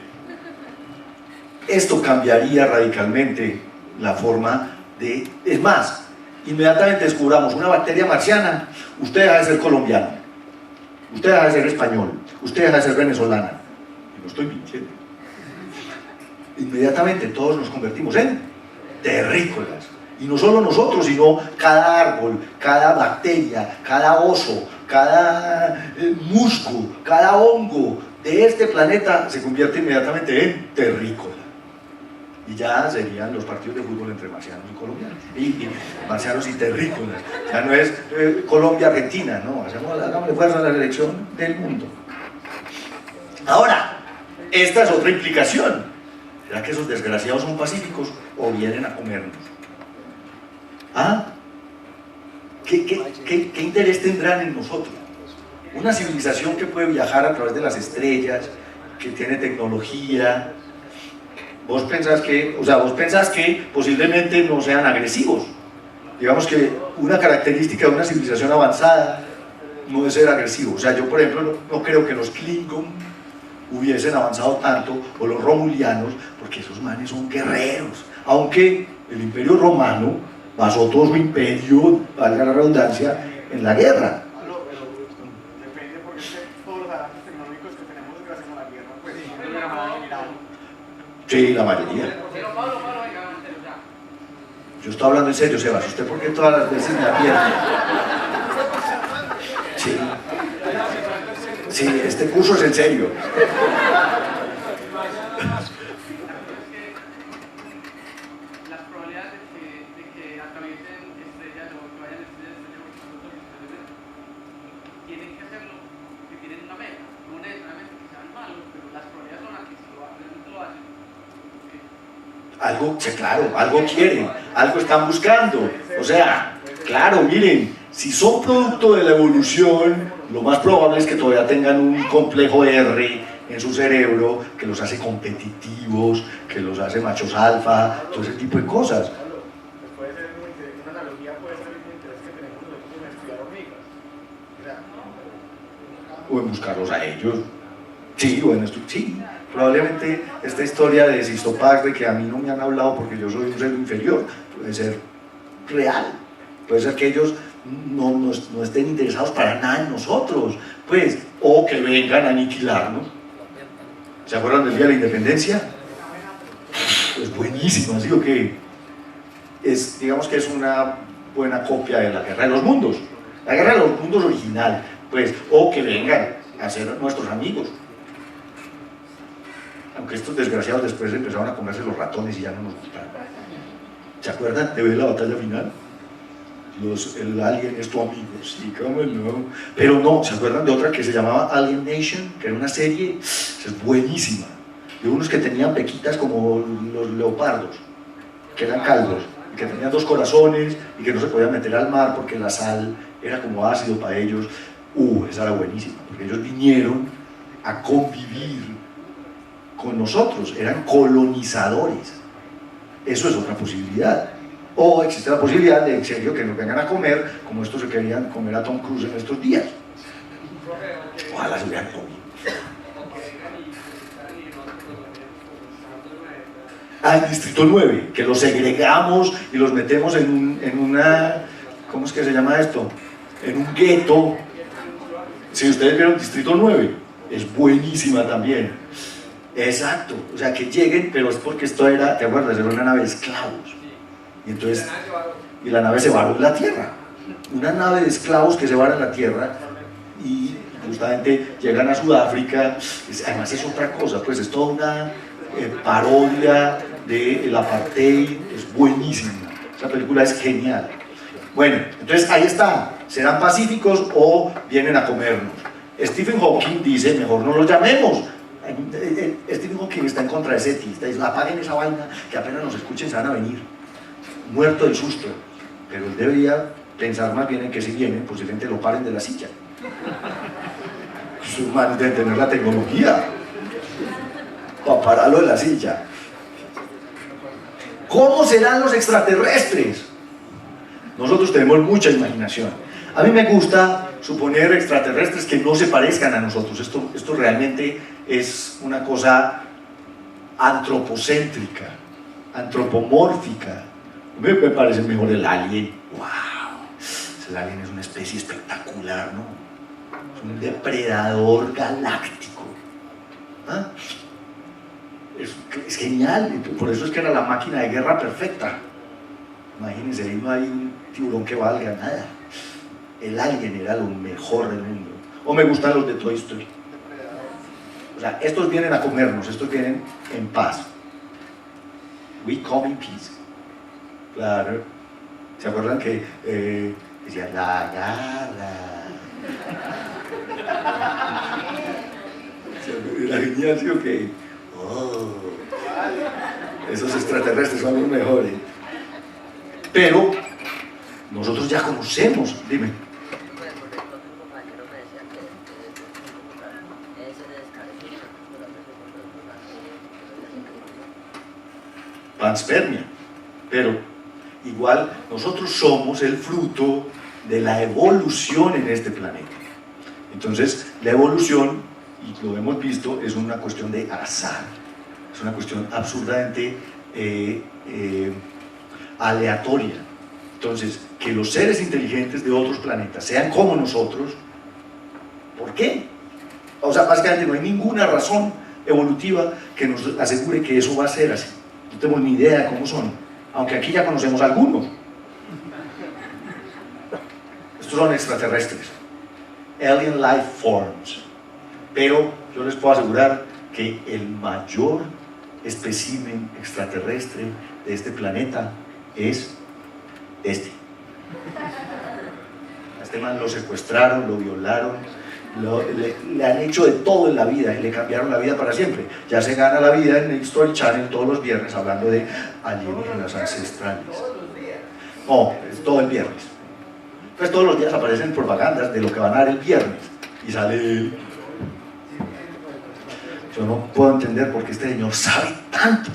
Speaker 1: esto cambiaría radicalmente la forma de... Es más, inmediatamente descubramos una bacteria marciana, usted deja de ser colombiano, usted deja de ser español, usted deja de ser venezolana. Y no estoy mintiendo. Inmediatamente todos nos convertimos en terrícolas. Y no solo nosotros, sino cada árbol, cada bacteria, cada oso, cada musgo, cada hongo de este planeta se convierte inmediatamente en terrícola. Y ya serían los partidos de fútbol entre marcianos y colombianos, y marcianos y terrícolas. Ya no es Colombia-Argentina, no, hagámosle fuerza a la selección del mundo. Ahora, esta es otra implicación. ¿Será que esos desgraciados son pacíficos o vienen a comernos? ¿Ah? ¿Qué interés tendrán en nosotros? Una civilización que puede viajar a través de las estrellas, que tiene tecnología. Vos pensás que posiblemente no sean agresivos. Digamos que una característica de una civilización avanzada no es ser agresivo. O sea, yo por ejemplo no creo que los Klingon hubiesen avanzado tanto, o los romulianos, porque esos manes son guerreros. Aunque el Imperio Romano basó todo su imperio, valga la redundancia, en la guerra.
Speaker 7: Pero depende, porque todos los avances tecnológicos que tenemos gracias a la guerra, pues no era nada general.
Speaker 1: Sí, la mayoría.
Speaker 4: Pero Pablo, venga, ya.
Speaker 1: Yo estoy hablando en serio, Sebas. ¿Usted por qué todas las veces me advierte? Sí. Sí, este curso es en serio.
Speaker 4: Las probabilidades de que atraviesen estrellas o que vayan estrellas tienen que hacerlo, que tienen una meta, no necesariamente que sean malos, pero las probabilidades son las que si realmente lo hacen.
Speaker 1: Algo, sí, claro, algo quieren, algo están buscando. O sea, claro, miren, si son producto de la evolución, lo más probable es que todavía tengan un complejo R en su cerebro que los hace competitivos, que los hace machos alfa, todo ese tipo de cosas.
Speaker 7: Puede ser una analogía, puede ser el interés que tenemos nosotros en estudiar hormigas.
Speaker 1: O en buscarlos a ellos. Sí, bueno, sí, probablemente esta historia de Sistopax, de que a mí no me han hablado porque yo soy un ser inferior, puede ser real. Puede ser que ellos no estén interesados para nada en nosotros, pues, o que vengan a aniquilarnos. ¿Se acuerdan del Día de la Independencia? Pues buenísimo, ¿sí o qué? Digamos que es una buena copia de la Guerra de los Mundos. La Guerra de los Mundos original, pues, o que vengan a ser nuestros amigos. Aunque estos desgraciados después empezaron a comerse los ratones y ya no nos gustaron. ¿Se acuerdan de ver la batalla final? El alien es tu amigo, sí, cómo no. Pero no, ¿se acuerdan de otra que se llamaba Alien Nation? Que era una serie, es buenísima. De unos que tenían pequitas como los leopardos, que eran calvos, que tenían 2 corazones y que no se podían meter al mar porque la sal era como ácido para ellos. Esa era buenísima, porque ellos vinieron a convivir con nosotros, eran colonizadores. Eso es otra posibilidad. O existe la posibilidad de, en serio, que nos vengan a comer, como estos se querían comer a Tom Cruise en estos días. Ojalá se hubieran comido. Al Distrito 9, que los segregamos y los metemos en una, ¿cómo es que se llama esto? En un gueto. Si ustedes vieron Distrito 9, es buenísima también. Exacto, o sea que lleguen, pero es porque esto era, ¿te acuerdas? Era una nave de esclavos. Y entonces, y la nave se varó en la tierra. Una nave de esclavos que se vara en la tierra y justamente llegan a Sudáfrica. Además es otra cosa, pues es toda una parodia del apartheid, es buenísima. Esa película es genial. Bueno, entonces ahí está. ¿Serán pacíficos o vienen a comernos? Stephen Hawking dice, mejor no los llamemos. Stephen Hawking está en contra de SETI, está diciendo, apaguen esa vaina, que apenas nos escuchen se van a venir. Muerto del susto. Pero él debería pensar más bien en que si vienen, posiblemente lo paren de la silla. Sus manos deben tener la tecnología para pararlo de la silla. ¿Cómo serán los extraterrestres? Nosotros tenemos mucha imaginación. A mí me gusta suponer extraterrestres que no se parezcan a nosotros. Esto realmente es una cosa antropocéntrica, antropomórfica. A mí me parece mejor el alien. ¡Wow! El alien es una especie espectacular, ¿no? Es un depredador galáctico. ¿Ah? Es genial, por eso es que era la máquina de guerra perfecta. Imagínense, ahí no hay un tiburón que valga nada. El alien era lo mejor del mundo. O me gustan los de Toy Story. O sea, estos vienen a comernos, estos vienen en paz. We come in peace. Claro. ¿Se acuerdan que decía la garra? Era genial, ¿sí o qué? Oh, esos extraterrestres son los mejores. Pero nosotros ya conocemos, dime. Panspermia. Pero igual nosotros somos el fruto de la evolución en este planeta. Entonces la evolución, y lo hemos visto, es una cuestión de azar, es una cuestión absurdamente aleatoria. Entonces, que los seres inteligentes de otros planetas sean como nosotros, ¿por qué? O sea, básicamente no hay ninguna razón evolutiva que nos asegure que eso va a ser así. No tenemos ni idea de cómo son, aunque aquí ya conocemos algunos. Estos son extraterrestres, alien life forms. Pero yo les puedo asegurar que el mayor espécimen extraterrestre de este planeta es este. A este man lo secuestraron, lo violaron, le han hecho de todo en la vida y le cambiaron la vida para siempre. Ya se gana la vida en History Channel todos los viernes hablando de alienígenas ancestrales. No, es todo el viernes. Pues todos los días aparecen propagandas de lo que van a dar el viernes y sale él. Yo no puedo entender por qué este señor sabe tanto.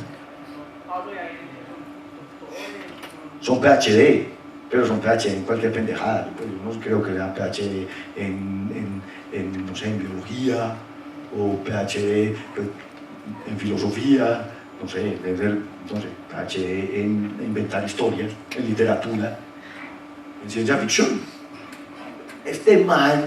Speaker 1: Son PhD, pero son PhD en cualquier pendejada. Yo no creo que sean PhD en, no sé, en biología o PhD en filosofía, no sé, debe ser, no sé, PhD en inventar historias, en literatura, en ciencia ficción. Este man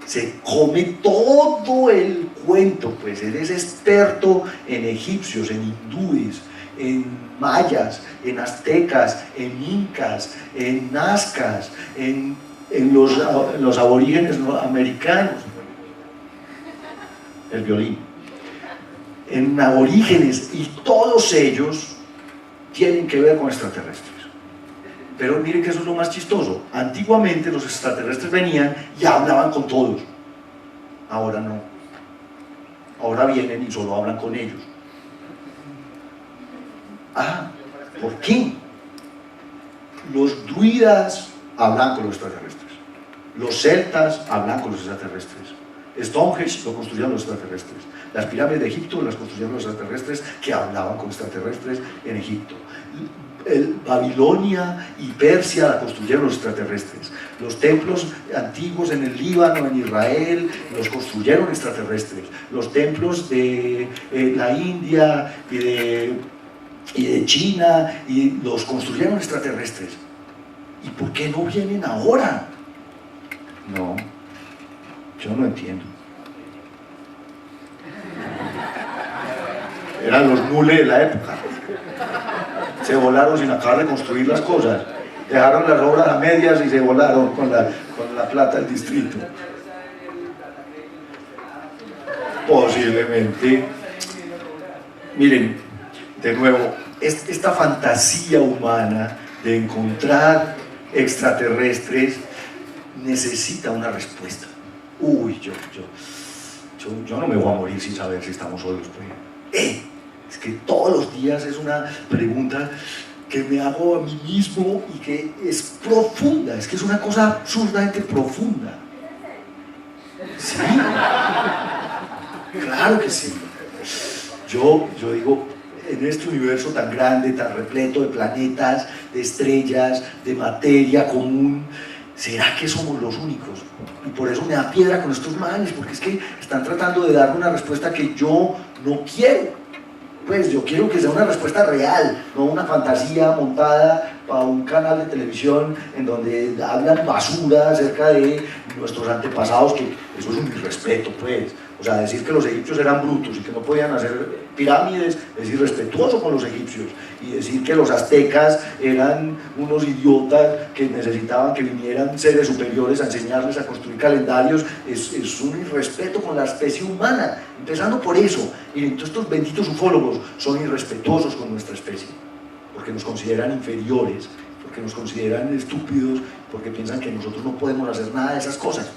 Speaker 1: se come todo el cuento, pues él es experto en egipcios, en hindúes, en mayas, en aztecas, en incas, en nazcas, en los aborígenes americanos, el violín, en aborígenes, y todos ellos tienen que ver con extraterrestres. Pero miren que eso es lo más chistoso. Antiguamente los extraterrestres venían y hablaban con todos. Ahora no. Ahora vienen y solo hablan con ellos. Ah, ¿por qué? Los druidas hablan con los extraterrestres. Los celtas hablan con los extraterrestres. Stonehenge lo construyeron los extraterrestres. Las pirámides de Egipto las construyeron los extraterrestres que hablaban con extraterrestres en Egipto. Babilonia y Persia la construyeron los extraterrestres. Los templos antiguos en el Líbano, en Israel, los construyeron extraterrestres. Los templos de la India y de China los construyeron extraterrestres. ¿Y por qué no vienen ahora? No, yo no entiendo. Eran los mules de la época. Se volaron sin acabar de construir las cosas. Dejaron las obras a medias y se volaron con la plata del distrito. Posiblemente. Miren, de nuevo, esta fantasía humana de encontrar extraterrestres necesita una respuesta. Uy, yo no me voy a morir sin saber si estamos solos. Es que todos los días es una pregunta que me hago a mí mismo y que es profunda, es que es una cosa absurdamente profunda. Sí, claro que sí. Yo digo, en este universo tan grande, tan repleto de planetas, de estrellas, de materia común, ¿será que somos los únicos? Y por eso me da piedra con estos manes, porque es que están tratando de darme una respuesta que yo no quiero. Pues yo quiero que sea una respuesta real, no una fantasía montada para un canal de televisión en donde hablan basura acerca de nuestros antepasados, que eso es un irrespeto, pues. O sea, decir que los egipcios eran brutos y que no podían hacer pirámides es irrespetuoso con los egipcios. Y decir que los aztecas eran unos idiotas que necesitaban que vinieran seres superiores a enseñarles a construir calendarios es un irrespeto con la especie humana. Empezando por eso. Y entonces estos benditos ufólogos son irrespetuosos con nuestra especie, porque nos consideran inferiores, porque nos consideran estúpidos, porque piensan que nosotros no podemos hacer nada de esas cosas.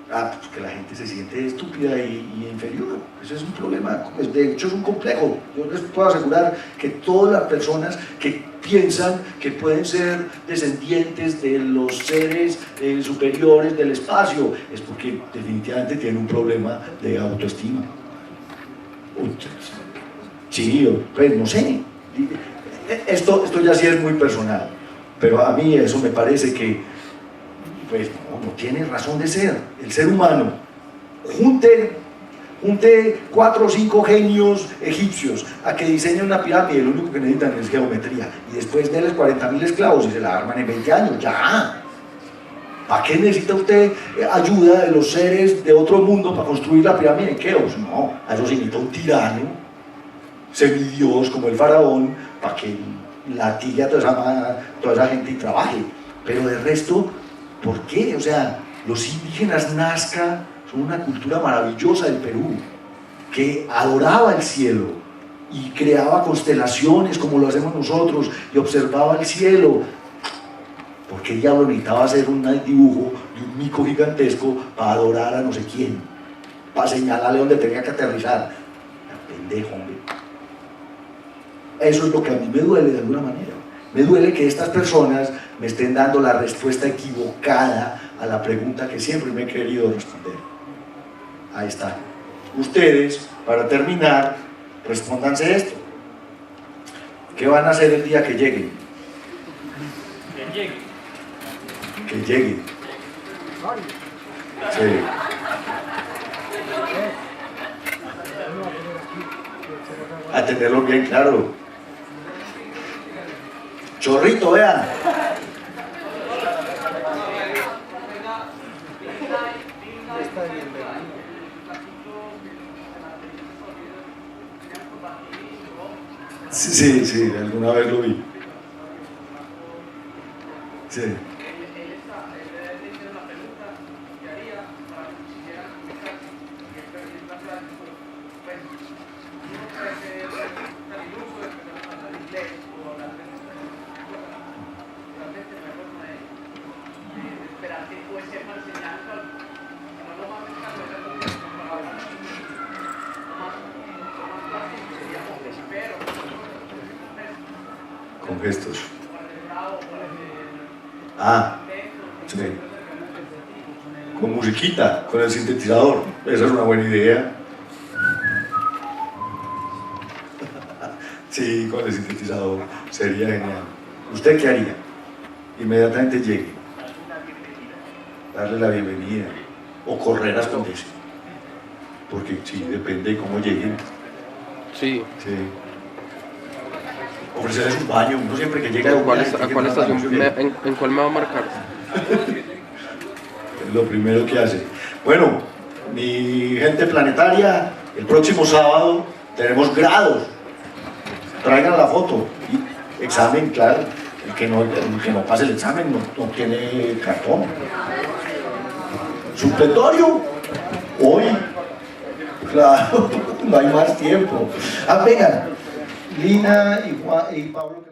Speaker 1: Pues que la gente se siente estúpida y inferior. Ese es un problema, de hecho es un complejo. Yo les puedo asegurar que todas las personas que piensan que pueden ser descendientes de los seres superiores del espacio es porque definitivamente tienen un problema de autoestima. Sí, pues no sé. Esto ya sí es muy personal, pero a mí eso me parece que pues no tiene razón de ser. El ser humano, junte 4 o 5 genios egipcios a que diseñen una pirámide, lo único que necesitan es geometría, y después denles 40.000 esclavos y se la arman en 20 años, ya. ¿Para qué necesita usted ayuda de los seres de otro mundo para construir la pirámide en Keops? No, a eso se necesita un tirano, semidios como el faraón, para que latigue a toda esa gente y trabaje. Pero de resto, ¿por qué? O sea, los indígenas Nazca son una cultura maravillosa del Perú, que adoraba el cielo y creaba constelaciones como lo hacemos nosotros y observaba el cielo. ¿Por qué diablo necesitaba hacer un dibujo de un mico gigantesco para adorar a no sé quién? Para señalarle dónde tenía que aterrizar. Pendejo, hombre. Eso es lo que a mí me duele de alguna manera. Me duele que estas personas me estén dando la respuesta equivocada a la pregunta que siempre me he querido responder. Ahí está. Ustedes, para terminar, respóndanse esto. ¿Qué van a hacer el día que lleguen?
Speaker 6: Que llegue.
Speaker 1: Que lleguen. Sí. A tenerlo bien claro. Chorrito, vean. Sí, alguna vez lo vi. Sí. Con gestos. Sí. Con musiquita, con el sintetizador. Esa es una buena idea. Sí. Sí, con el sintetizador. Sería genial. ¿Usted qué haría? Inmediatamente llegue. Darle la bienvenida. O correr a esconderse. Porque sí, depende de cómo lleguen.
Speaker 8: Sí.
Speaker 1: Sí. Ofrecerles un baño. Uno siempre que llega
Speaker 8: ¿A cuál,
Speaker 1: tiene
Speaker 8: a
Speaker 1: que
Speaker 8: cuál
Speaker 1: tomar baño,
Speaker 8: estación? ¿En cuál me va a marcar?
Speaker 1: Es lo primero que hace. Bueno, mi gente planetaria, el próximo sábado tenemos grados. Traigan la foto. Y examen, claro. El que no pase el examen no tiene cartón. Supletorio. Hoy. Claro, no hay más tiempo. Vengan. Lina y Pablo.